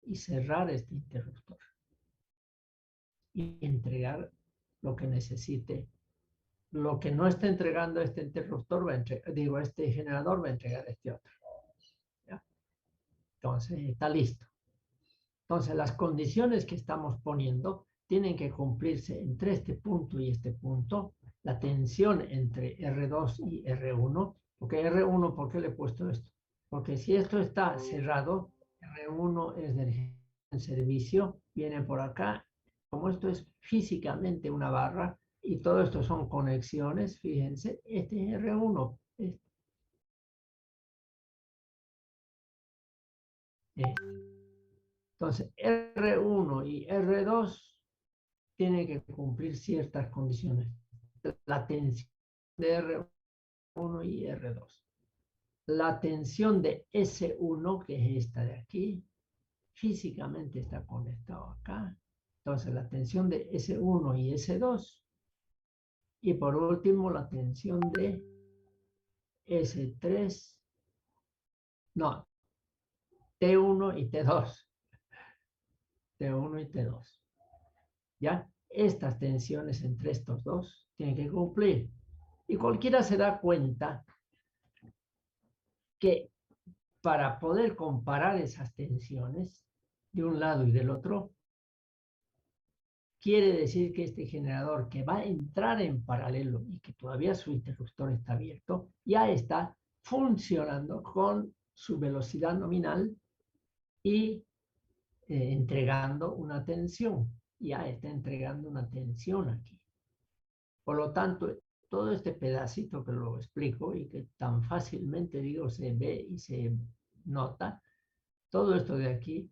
[SPEAKER 1] y cerrar este interruptor. Y entregar lo que necesite. Lo que no está entregando este interruptor, este generador va a entregar este otro. ¿Ya? Entonces, está listo. Entonces, las condiciones que estamos poniendo tienen que cumplirse entre este punto y este punto. La tensión entre R2 y R1. Porque R1, ¿por qué le he puesto esto? Porque si esto está cerrado, R1 es de servicio, viene por acá. Como esto es físicamente una barra y todo esto son conexiones, fíjense, este es R1. Entonces, R1 y R2 tienen que cumplir ciertas condiciones. La tensión de R1 y R2. La tensión de S1, que es esta de aquí, físicamente está conectado acá. Entonces, la tensión de S1 y S2. Y por último, la tensión de S3. No, T1 y T2. T1 y T2. ¿Ya? Estas tensiones entre estos dos tienen que cumplir. Y cualquiera se da cuenta que para poder comparar esas tensiones de un lado y del otro, quiere decir que este generador que va a entrar en paralelo y que todavía su interruptor está abierto, ya está funcionando con su velocidad nominal y entregando una tensión. Ya está entregando una tensión aquí. Por lo tanto, todo este pedacito que lo explico y que tan fácilmente digo se ve y se nota, todo esto de aquí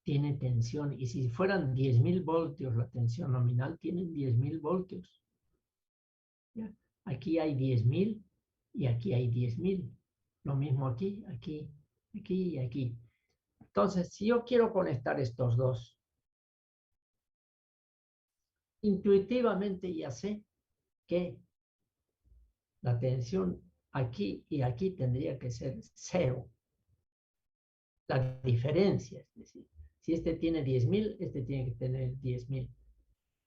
[SPEAKER 1] tiene tensión. Y si fueran 10.000 voltios la tensión nominal, tienen 10.000 voltios. ¿Ya? Aquí hay 10.000 y aquí hay 10.000. Lo mismo aquí, aquí, aquí y aquí. Entonces, si yo quiero conectar estos dos, intuitivamente ya sé que la tensión aquí y aquí tendría que ser 0. La diferencia, es decir, si este tiene 10.000, este tiene que tener 10.000.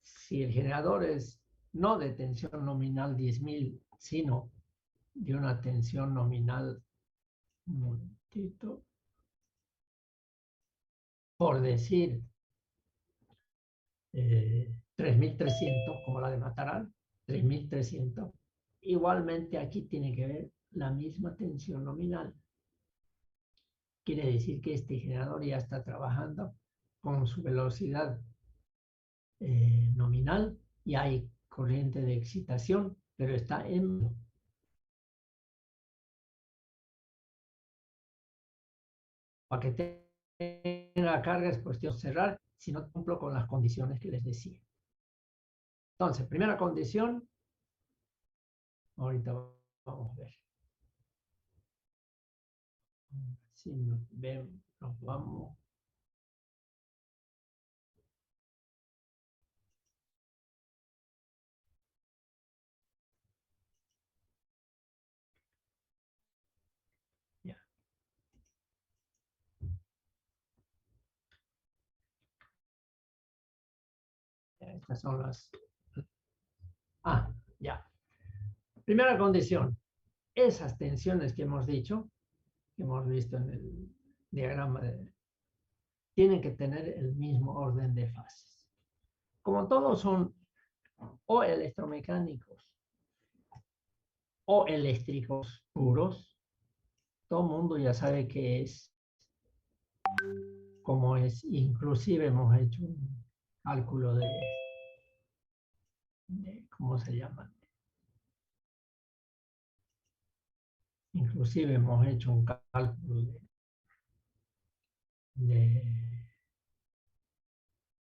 [SPEAKER 1] Si el generador es no de tensión nominal 10.000, sino de una tensión nominal, un momentito, por decir 3.300, como la de Mataral, 3.300, igualmente aquí tiene que ver la misma tensión nominal. Quiere decir que este generador ya está trabajando con su velocidad nominal y hay corriente de excitación, pero está en... Para que tenga carga es cuestión de cerrar si no cumplo con las condiciones que les decía. Entonces, primera condición, ahorita vamos a ver. Si nos vemos, nos vamos. Ya. Estas son las... Ah, ya. Primera condición. Esas tensiones que hemos dicho, que hemos visto en el diagrama, tienen que tener el mismo orden de fases. Como todos son o electromecánicos o eléctricos puros, todo el mundo ya sabe qué es, cómo es. Inclusive hemos hecho un cálculo de ¿cómo se llama? Inclusive hemos hecho un cálculo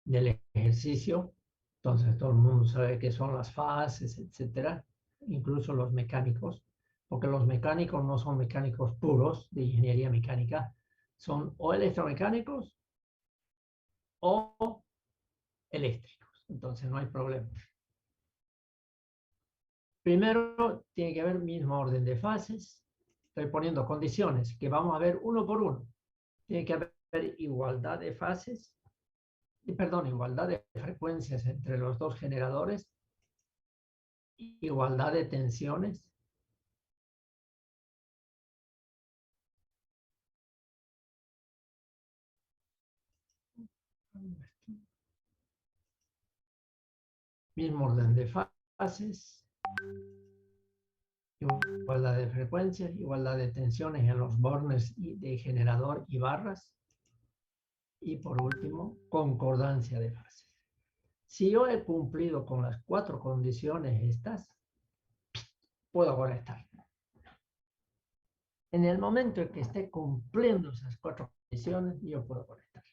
[SPEAKER 1] del ejercicio. Entonces todo el mundo sabe qué son las fases, etcétera, incluso los mecánicos, porque los mecánicos no son mecánicos puros de ingeniería mecánica, son o electromecánicos o eléctricos. Entonces no hay problema. Primero tiene que haber mismo orden de fases. Estoy poniendo condiciones que vamos a ver uno por uno. Tiene que haber igualdad de fases, perdón, igualdad de frecuencias entre los dos generadores, igualdad de tensiones, mismo orden de fases, igualdad de frecuencias, igualdad de tensiones en los bornes de generador y barras, y por último, concordancia de fases. Si yo he cumplido con las 4 condiciones estas, puedo conectar. En el momento en que esté cumpliendo esas 4 condiciones, yo puedo conectar.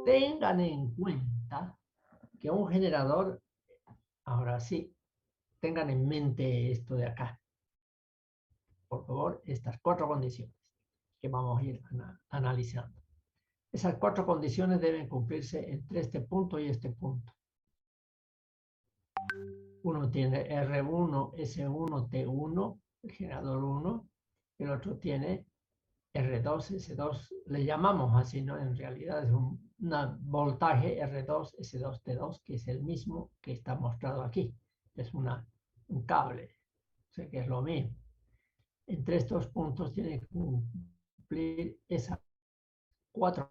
[SPEAKER 1] Tengan en cuenta que un generador, ahora sí, tengan en mente esto de acá. Por favor, estas 4 condiciones que vamos a ir analizando. Esas 4 condiciones deben cumplirse entre este punto y este punto. Uno tiene R1, S1, T1, el generador 1, el otro tiene R2, S2, le llamamos así, ¿no? En realidad es un voltaje R2, S2, T2, que es el mismo que está mostrado aquí. Es un cable, o sea que es lo mismo. Entre estos puntos tiene que cumplir esas 4.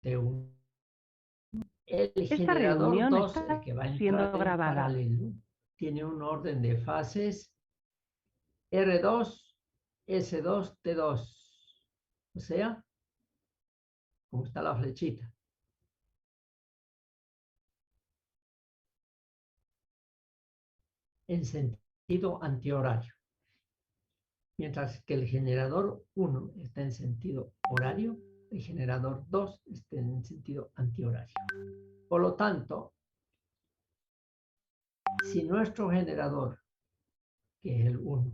[SPEAKER 1] T1. El
[SPEAKER 4] Esta
[SPEAKER 1] generador
[SPEAKER 4] reunión
[SPEAKER 1] 2,
[SPEAKER 4] está
[SPEAKER 1] el que va a
[SPEAKER 4] siendo
[SPEAKER 1] entrar en
[SPEAKER 4] grabada.
[SPEAKER 1] paralelo, tiene un orden de fases R2, S2, T2. O sea, como está la flechita. En sentido antihorario. Mientras que el generador 1 está en sentido horario, el generador 2 está en sentido antihorario. Por lo tanto, si nuestro generador, que es el 1,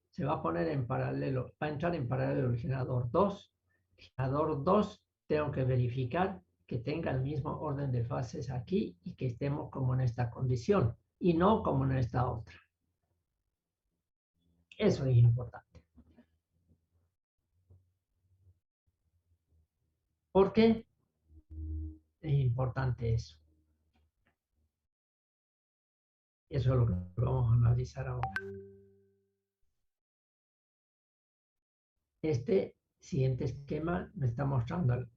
[SPEAKER 1] se va a poner en paralelo, va a entrar en paralelo el generador 2, tengo que verificar que tenga el mismo orden de fases aquí y que estemos como en esta condición y no como en esta otra. Eso es importante. ¿Por qué es importante eso? Eso es lo que vamos a analizar ahora. Este siguiente esquema me está mostrando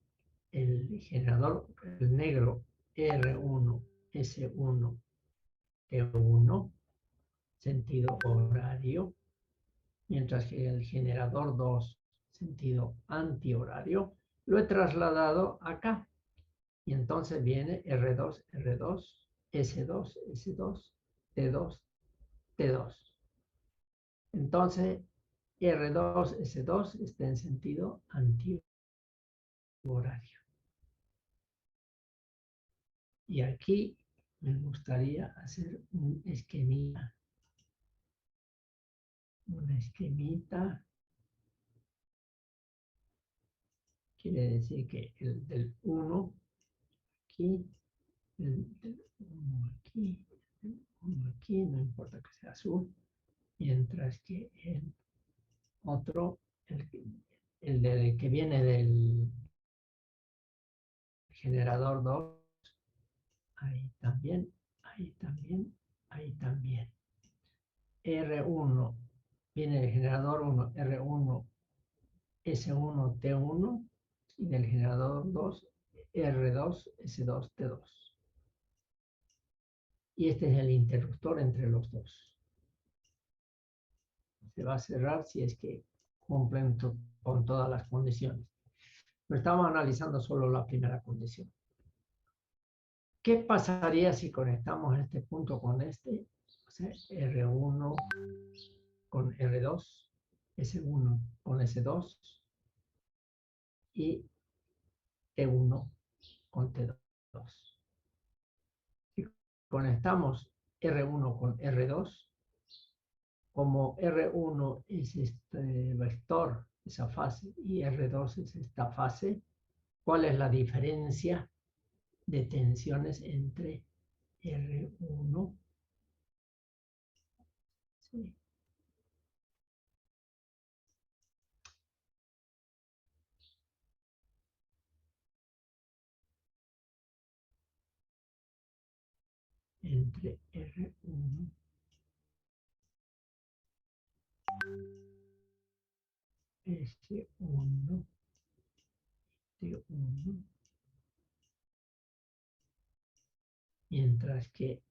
[SPEAKER 1] el generador, el negro R1, S1, T1, sentido horario, mientras que el generador 2, sentido antihorario, lo he trasladado acá. Y entonces viene R2, R2, S2, S2, T2, T2. Entonces, R2, S2 está en sentido antihorario. Y aquí me gustaría hacer un esquemita. Una esquemita quiere decir que el del 1 aquí, el del 1 aquí, uno aquí, no importa que sea azul, mientras que el otro, el que viene del generador 2, ahí también, ahí también, ahí también. R1 viene del generador 1, R1, S1, T1, y del generador 2, R2, S2, T2. Y este es el interruptor entre los dos. Se va a cerrar si es que cumplen con todas las condiciones. Pero estamos analizando solo la primera condición. ¿Qué pasaría si conectamos este punto con este? O sea, R1 con R2, S1 con S2 y T1 con T2. Si conectamos R1 con R2, como R1 es este vector, esa fase, y R2 es esta fase, ¿cuál es la diferencia de tensiones entre R1? Sí. Entre R1 S1, T1, mientras que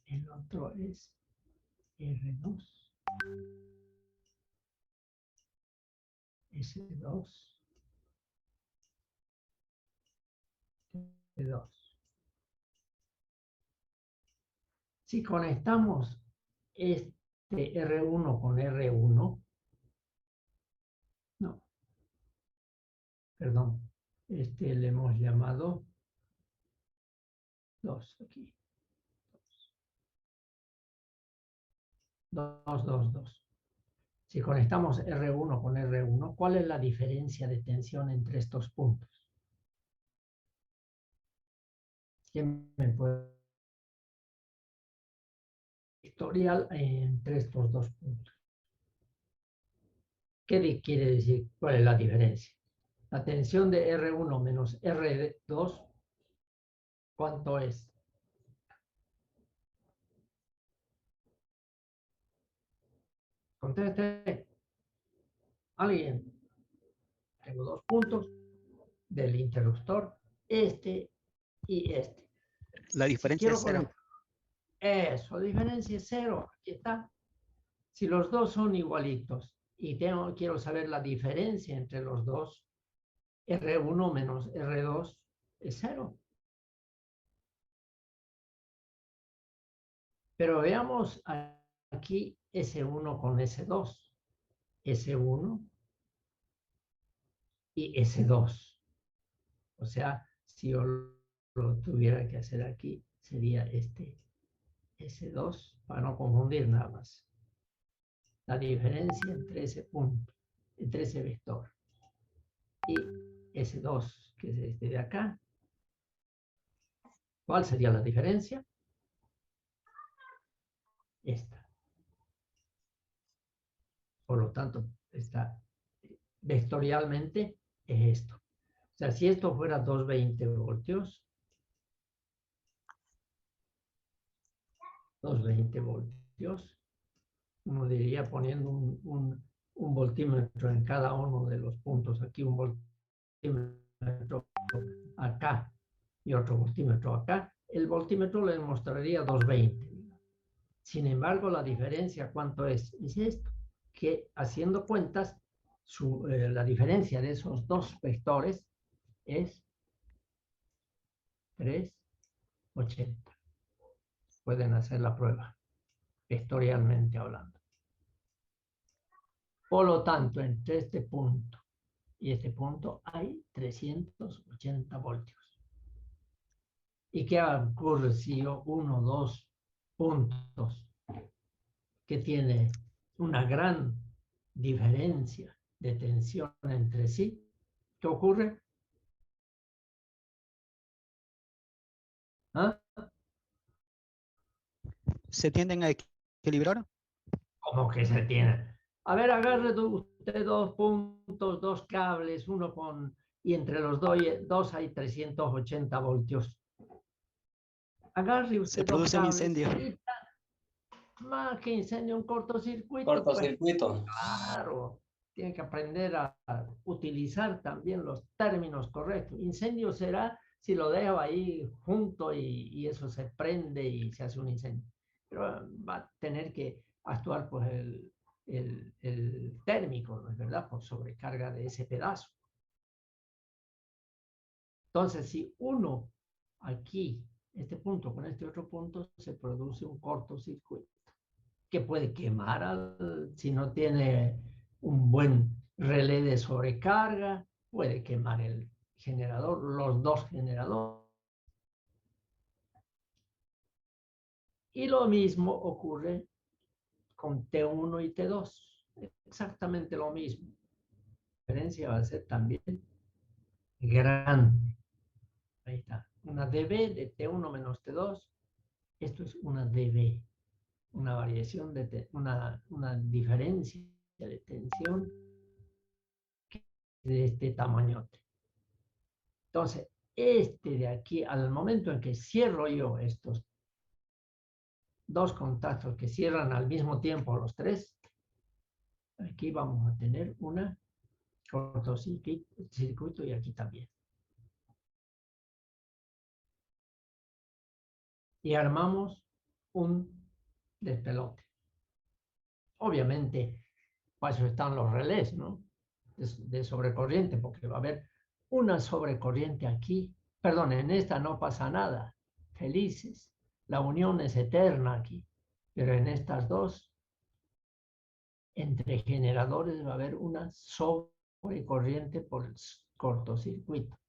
[SPEAKER 1] el otro es R2, S2, T2. Si conectamos este R1 con R1, no, perdón, este le hemos llamado 2 aquí. 2, 2, 2. Si conectamos R1 con R1, ¿cuál es la diferencia de tensión entre estos puntos? ¿Quién me puede vectorial entre estos dos puntos? ¿Qué quiere decir? ¿Cuál es la diferencia? La tensión de R1 menos R2, ¿cuánto es? Conteste. ¿Alguien? Tengo dos puntos del interruptor, este y este.
[SPEAKER 3] La diferencia es cero.
[SPEAKER 1] Eso, diferencia es cero. Aquí está. Si los dos son igualitos y quiero saber la diferencia entre los dos, R1 menos R2 es cero. Pero veamos aquí S1 con S2. S1 y S2. O sea, si yo lo tuviera que hacer aquí, sería este S2, para no confundir nada más. La diferencia entre ese punto, entre ese vector y S2, que es este de acá. ¿Cuál sería la diferencia? Esta. Por lo tanto, está vectorialmente es esto. O sea, si esto fuera 220 voltios, 220 voltios, uno diría poniendo un voltímetro en cada uno de los puntos. Aquí un voltímetro acá y otro voltímetro acá. El voltímetro le mostraría 220. Sin embargo, la diferencia, ¿cuánto es? Es esto, que haciendo cuentas, la diferencia de esos dos vectores es 380. Pueden hacer la prueba, vectorialmente hablando. Por lo tanto, entre este punto y este punto hay 380 voltios. ¿Y qué ocurre si yo uno o dos puntos que tiene una gran diferencia de tensión entre sí? ¿Qué ocurre? ¿Ah?
[SPEAKER 3] se tienden a equilibrar.
[SPEAKER 1] ¿Cómo que se tiene? A ver, agarre usted dos puntos, dos cables, uno con... Y entre los dos hay 380 voltios. Agarre usted
[SPEAKER 3] Se
[SPEAKER 1] dos
[SPEAKER 3] produce un
[SPEAKER 1] cables
[SPEAKER 3] incendio.
[SPEAKER 1] y más que incendio, un cortocircuito.
[SPEAKER 4] Cortocircuito.
[SPEAKER 1] Pues, claro, tiene que aprender a utilizar también los términos correctos. Incendio será si lo dejo ahí junto y eso se prende y se hace un incendio. Pero va a tener que actuar pues el térmico, ¿no es verdad? Por sobrecarga de ese pedazo. Entonces, si uno aquí, este punto con este otro punto, se produce un cortocircuito que puede quemar si no tiene un buen relé de sobrecarga, puede quemar el generador, los dos generadores. Y lo mismo ocurre con T1 y T2. Exactamente lo mismo. La diferencia va a ser también grande. Ahí está. Una dB de T1 menos T2. Esto es una dB. Una variación de una diferencia de tensión de este tamañote. Entonces, este de aquí, al momento en que cierro yo estos dos contactos que cierran al mismo tiempo los tres, aquí vamos a tener una cortocircuito y aquí también. Y armamos un despelote. Obviamente, para eso están los relés, ¿no? De sobrecorriente, porque va a haber una sobrecorriente aquí. Perdón, en esta no pasa nada. Felices. La unión es eterna aquí. Pero en estas dos, entre generadores, va a haber una sobrecorriente por el cortocircuito.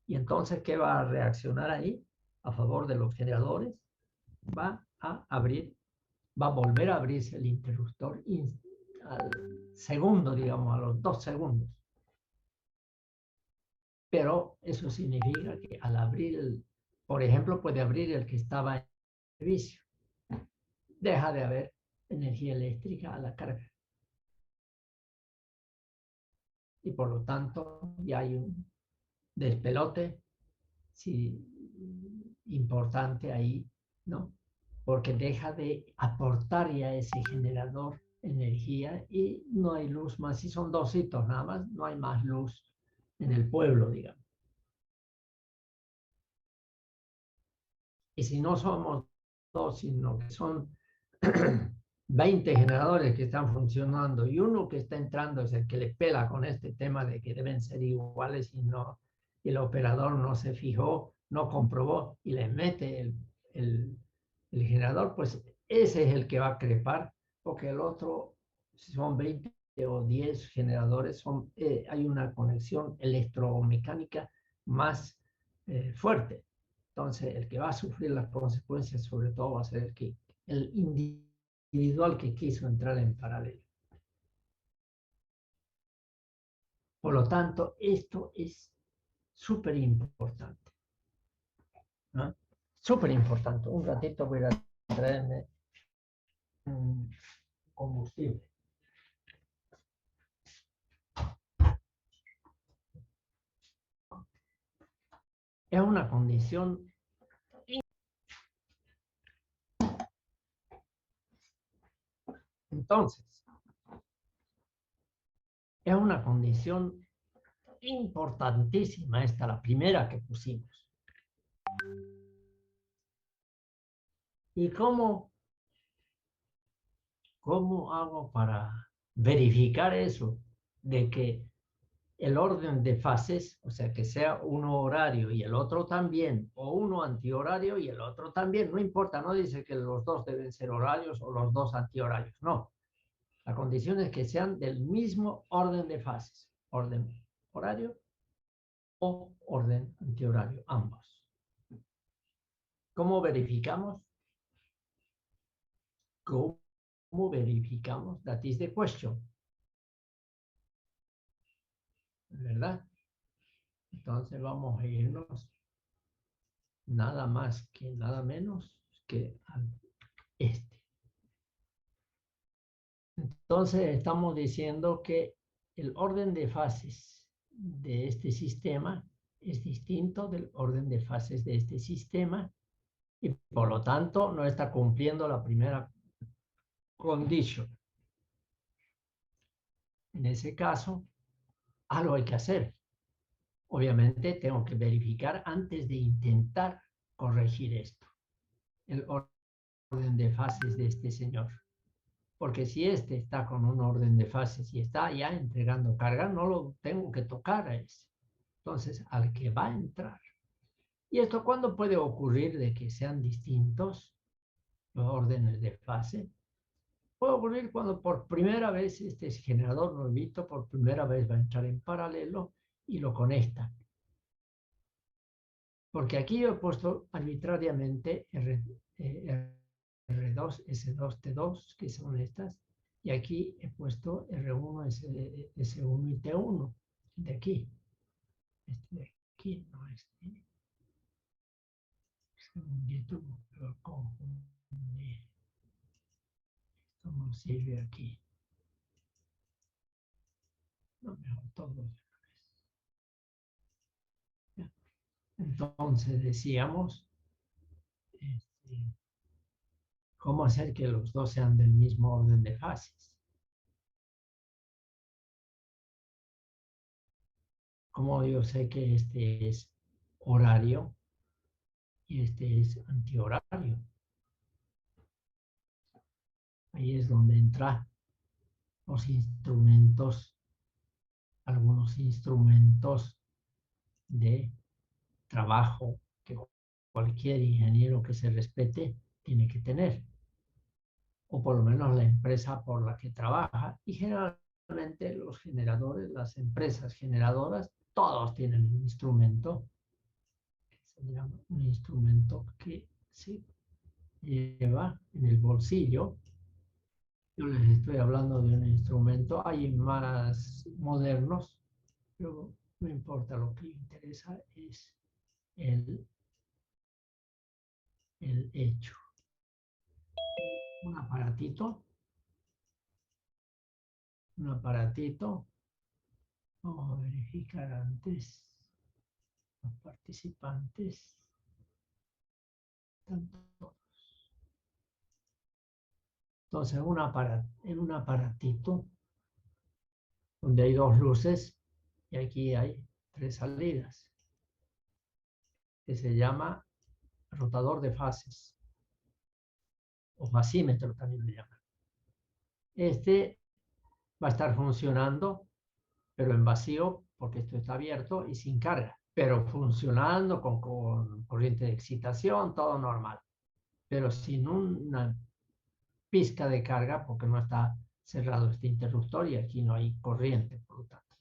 [SPEAKER 1] Y entonces, ¿qué va a reaccionar ahí? A favor de los generadores, va a abrir, va a volver a abrirse el interruptor al segundo, digamos, a los 2 segundos. Pero eso significa que al abrir, por ejemplo, puede abrir el que estaba en servicio. Deja de haber energía eléctrica a la carga. Y por lo tanto, ya hay un despelote importante ahí, ¿no? Porque deja de aportar ya ese generador energía y no hay luz más. Si son dos hitos nada más, no hay más luz en el pueblo, digamos. Y si no somos dos, sino que son 20 generadores que están funcionando y uno que está entrando es el que le pela con este tema de que deben ser iguales y el operador no se fijó, no comprobó y le mete el generador, pues ese es el que va a crepar, porque el otro, si son 20 o 10 generadores, hay una conexión electromecánica más fuerte. Entonces, el que va a sufrir las consecuencias, sobre todo, va a ser el individual que quiso entrar en paralelo. Por lo tanto, esto es súper importante, ¿no? Súper importante. Un ratito voy a traerme combustible. Es una condición entonces, es una condición importantísima esta, la primera que pusimos. ¿Y cómo hago para verificar eso? De que el orden de fases, o sea, que sea uno horario y el otro también, o uno antihorario y el otro también, no importa, no dice que los dos deben ser horarios o los dos antihorarios, no. La condición es que sean del mismo orden de fases, orden horario o orden antihorario, ambos. ¿Cómo verificamos? ¿Cómo verificamos? That is the question. ¿Verdad? Entonces vamos a irnos nada más que nada menos que a este. Entonces estamos diciendo que el orden de fases de este sistema es distinto del orden de fases de este sistema y por lo tanto no está cumpliendo la primera condition. En ese caso, algo hay que hacer. Obviamente tengo que verificar antes de intentar corregir esto, el orden de fases de este señor. Porque si este está con un orden de fases y está ya entregando carga, no lo tengo que tocar a ese. Entonces, al que va a entrar. ¿Y esto cuándo puede ocurrir de que sean distintos los órdenes de fase? Puede ocurrir cuando por primera vez este generador nuevito por primera vez va a entrar en paralelo y lo conecta. Porque aquí yo he puesto arbitrariamente R2, S2, T2, que son estas, y aquí he puesto R1, S1 y T1, de aquí. Este de aquí, no este. Segundito, lo confundí. Esto no sirve aquí. No, mejor todo de una vez. Entonces decíamos, ¿cómo hacer que los dos sean del mismo orden de fases? ¿Cómo yo sé que este es horario y este es antihorario? Ahí es donde entran los instrumentos, algunos instrumentos de trabajo que cualquier ingeniero que se respete tiene que tener, o por lo menos la empresa por la que trabaja, y generalmente los generadores, las empresas generadoras, todos tienen un instrumento, que se llama un instrumento que se lleva en el bolsillo. Yo les estoy hablando de un instrumento, hay más modernos, pero no importa, lo que interesa es el hecho. Un aparatito, vamos a verificar antes los participantes, tanto. Entonces, en un aparatito donde hay dos luces y aquí hay tres salidas, que se llama rotador de fases, o fasímetro también le llaman. Este va a estar funcionando, pero en vacío, porque esto está abierto y sin carga, pero funcionando con corriente de excitación, todo normal, pero sin una pizca de carga, porque no está cerrado este interruptor y aquí no hay corriente, por lo tanto.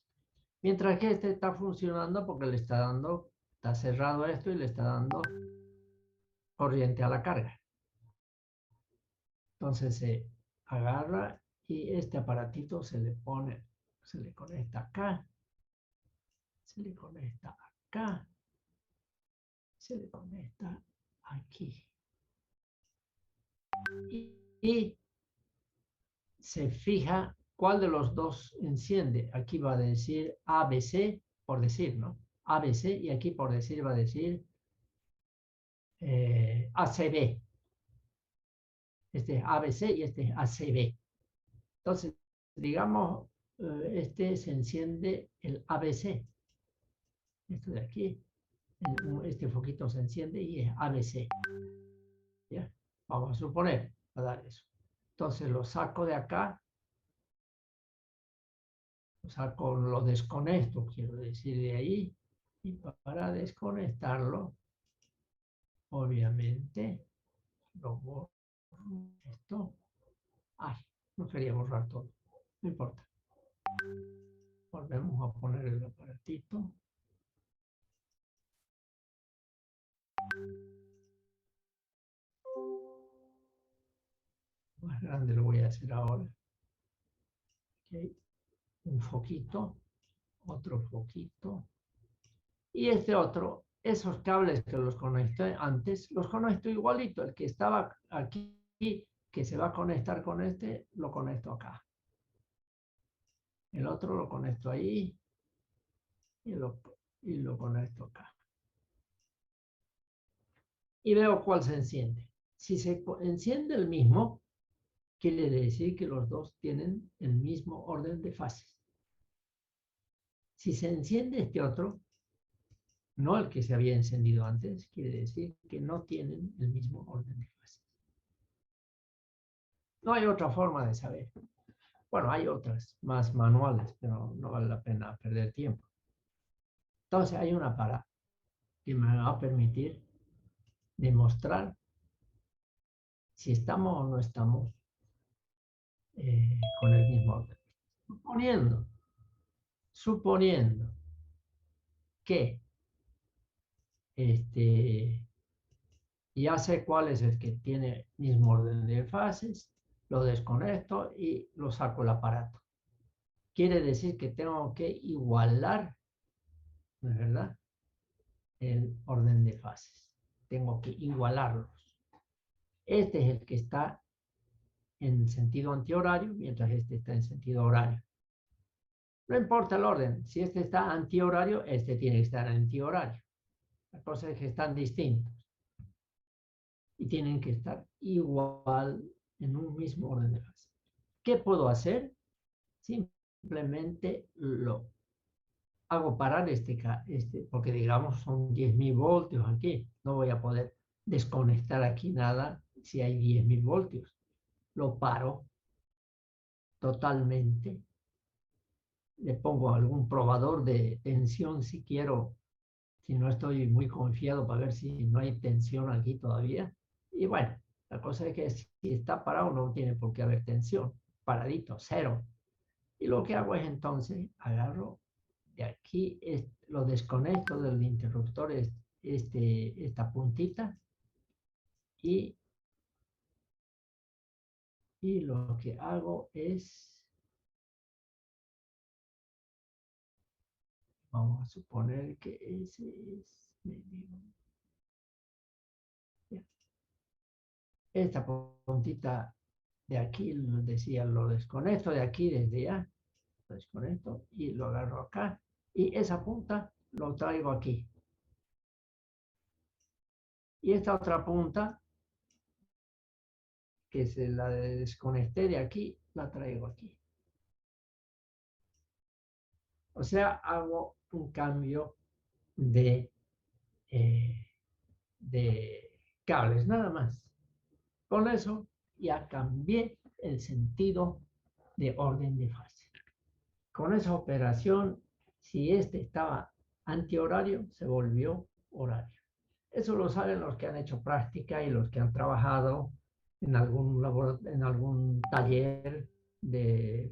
[SPEAKER 1] Mientras que este está funcionando porque le está dando, está cerrado esto y le está dando corriente a la carga. Entonces se agarra y este aparatito se le pone, se le conecta acá, se le conecta acá, se le conecta aquí. Y se fija cuál de los dos enciende. Aquí va a decir ABC, por decir, ¿no? ABC, y aquí por decir va a decir ACB. Este es ABC y este es ACB. Entonces, digamos, este se enciende el ABC. Esto de aquí, este foquito se enciende y es ABC. ¿Ya? Vamos a suponer, a dar eso. Entonces lo saco de acá, lo desconecto, quiero decir, de ahí, y para desconectarlo, obviamente, lo borro esto. Ay, no quería borrar todo, no importa. Volvemos a poner el aparatito. Más grande lo voy a hacer ahora. Okay. Un foquito, otro foquito. Y este otro esos cables que los conecté antes, los conecto igualito. El que estaba aquí, que se va a conectar con este, lo conecto acá. El otro lo conecto ahí y lo conecto acá. Y veo cuál se enciende. Si se enciende el mismo, quiere decir que los dos tienen el mismo orden de fases. Si se enciende este otro, no el que se había encendido antes, quiere decir que no tienen el mismo orden de fases. No hay otra forma de saber. Bueno, hay otras más manuales, pero no vale la pena perder tiempo. Entonces hay un aparato que me va a permitir demostrar si estamos o no estamos con el mismo orden. Suponiendo que ya sé cuál es el que tiene mismo orden de fases, lo desconecto y lo saco el aparato. Quiere decir que tengo que igualar, ¿no es verdad?, el orden de fases. Tengo que igualarlos. Este es el que está en sentido antihorario, mientras este está en sentido horario. No importa el orden. Si este está antihorario, este tiene que estar antihorario. La cosa es que están distintos. Y tienen que estar igual en un mismo orden de fase. ¿Qué puedo hacer? Simplemente lo hago parar porque digamos son 10.000 voltios aquí. No voy a poder desconectar aquí nada si hay 10.000 voltios. Lo paro totalmente. Le pongo algún probador de tensión si quiero, si no estoy muy confiado para ver si no hay tensión aquí todavía. Y bueno, la cosa es que si está parado no tiene por qué haber tensión. Paradito, cero. Y lo que hago es entonces, agarro de aquí, lo desconecto del interruptor, esta puntita, y lo que hago es, vamos a suponer que ese es medio. Esta puntita de aquí, decía, lo desconecto de aquí desde ya, lo desconecto y lo agarro acá, y esa punta lo traigo aquí. Y esta otra punta, que se la desconecté de aquí, la traigo aquí. O sea, hago un cambio de cables, nada más. Con eso ya cambié el sentido de orden de fase. Con esa operación, si este estaba antihorario, se volvió horario. Eso lo saben los que han hecho práctica y los que han trabajado en algún taller de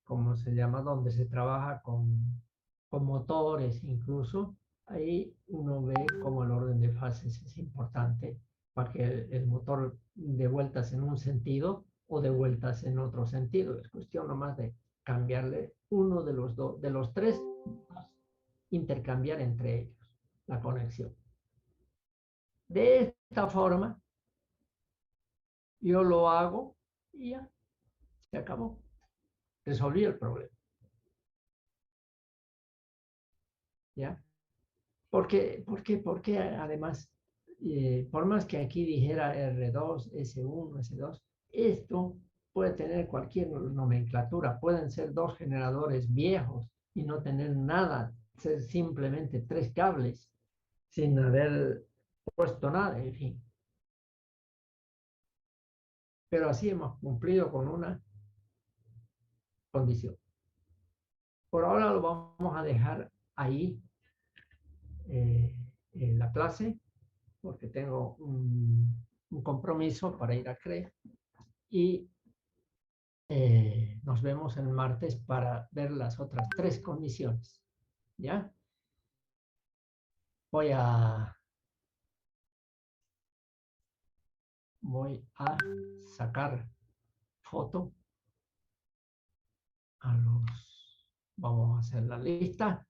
[SPEAKER 1] ¿cómo se llama? Donde se trabaja con motores incluso. Ahí uno ve cómo el orden de fases es importante para que el motor dé vueltas en un sentido o de vueltas en otro sentido. Es cuestión nomás de cambiarle uno de los dos, de los tres, intercambiar entre ellos la conexión. De esta forma, yo lo hago y ya, se acabó. Resolví el problema. ¿Ya? Porque además, por más que aquí dijera R2, S1, S2, esto puede tener cualquier nomenclatura. Pueden ser dos generadores viejos y no tener nada, ser simplemente tres cables sin haber puesto nada, en fin. Pero así hemos cumplido con una condición. Por ahora lo vamos a dejar ahí en la clase, porque tengo un compromiso para ir a CRE y nos vemos el martes para ver las otras tres condiciones. ¿Ya? Voy a sacar foto vamos a hacer la lista.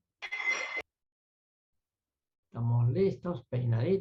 [SPEAKER 1] Estamos listos, peinaditos.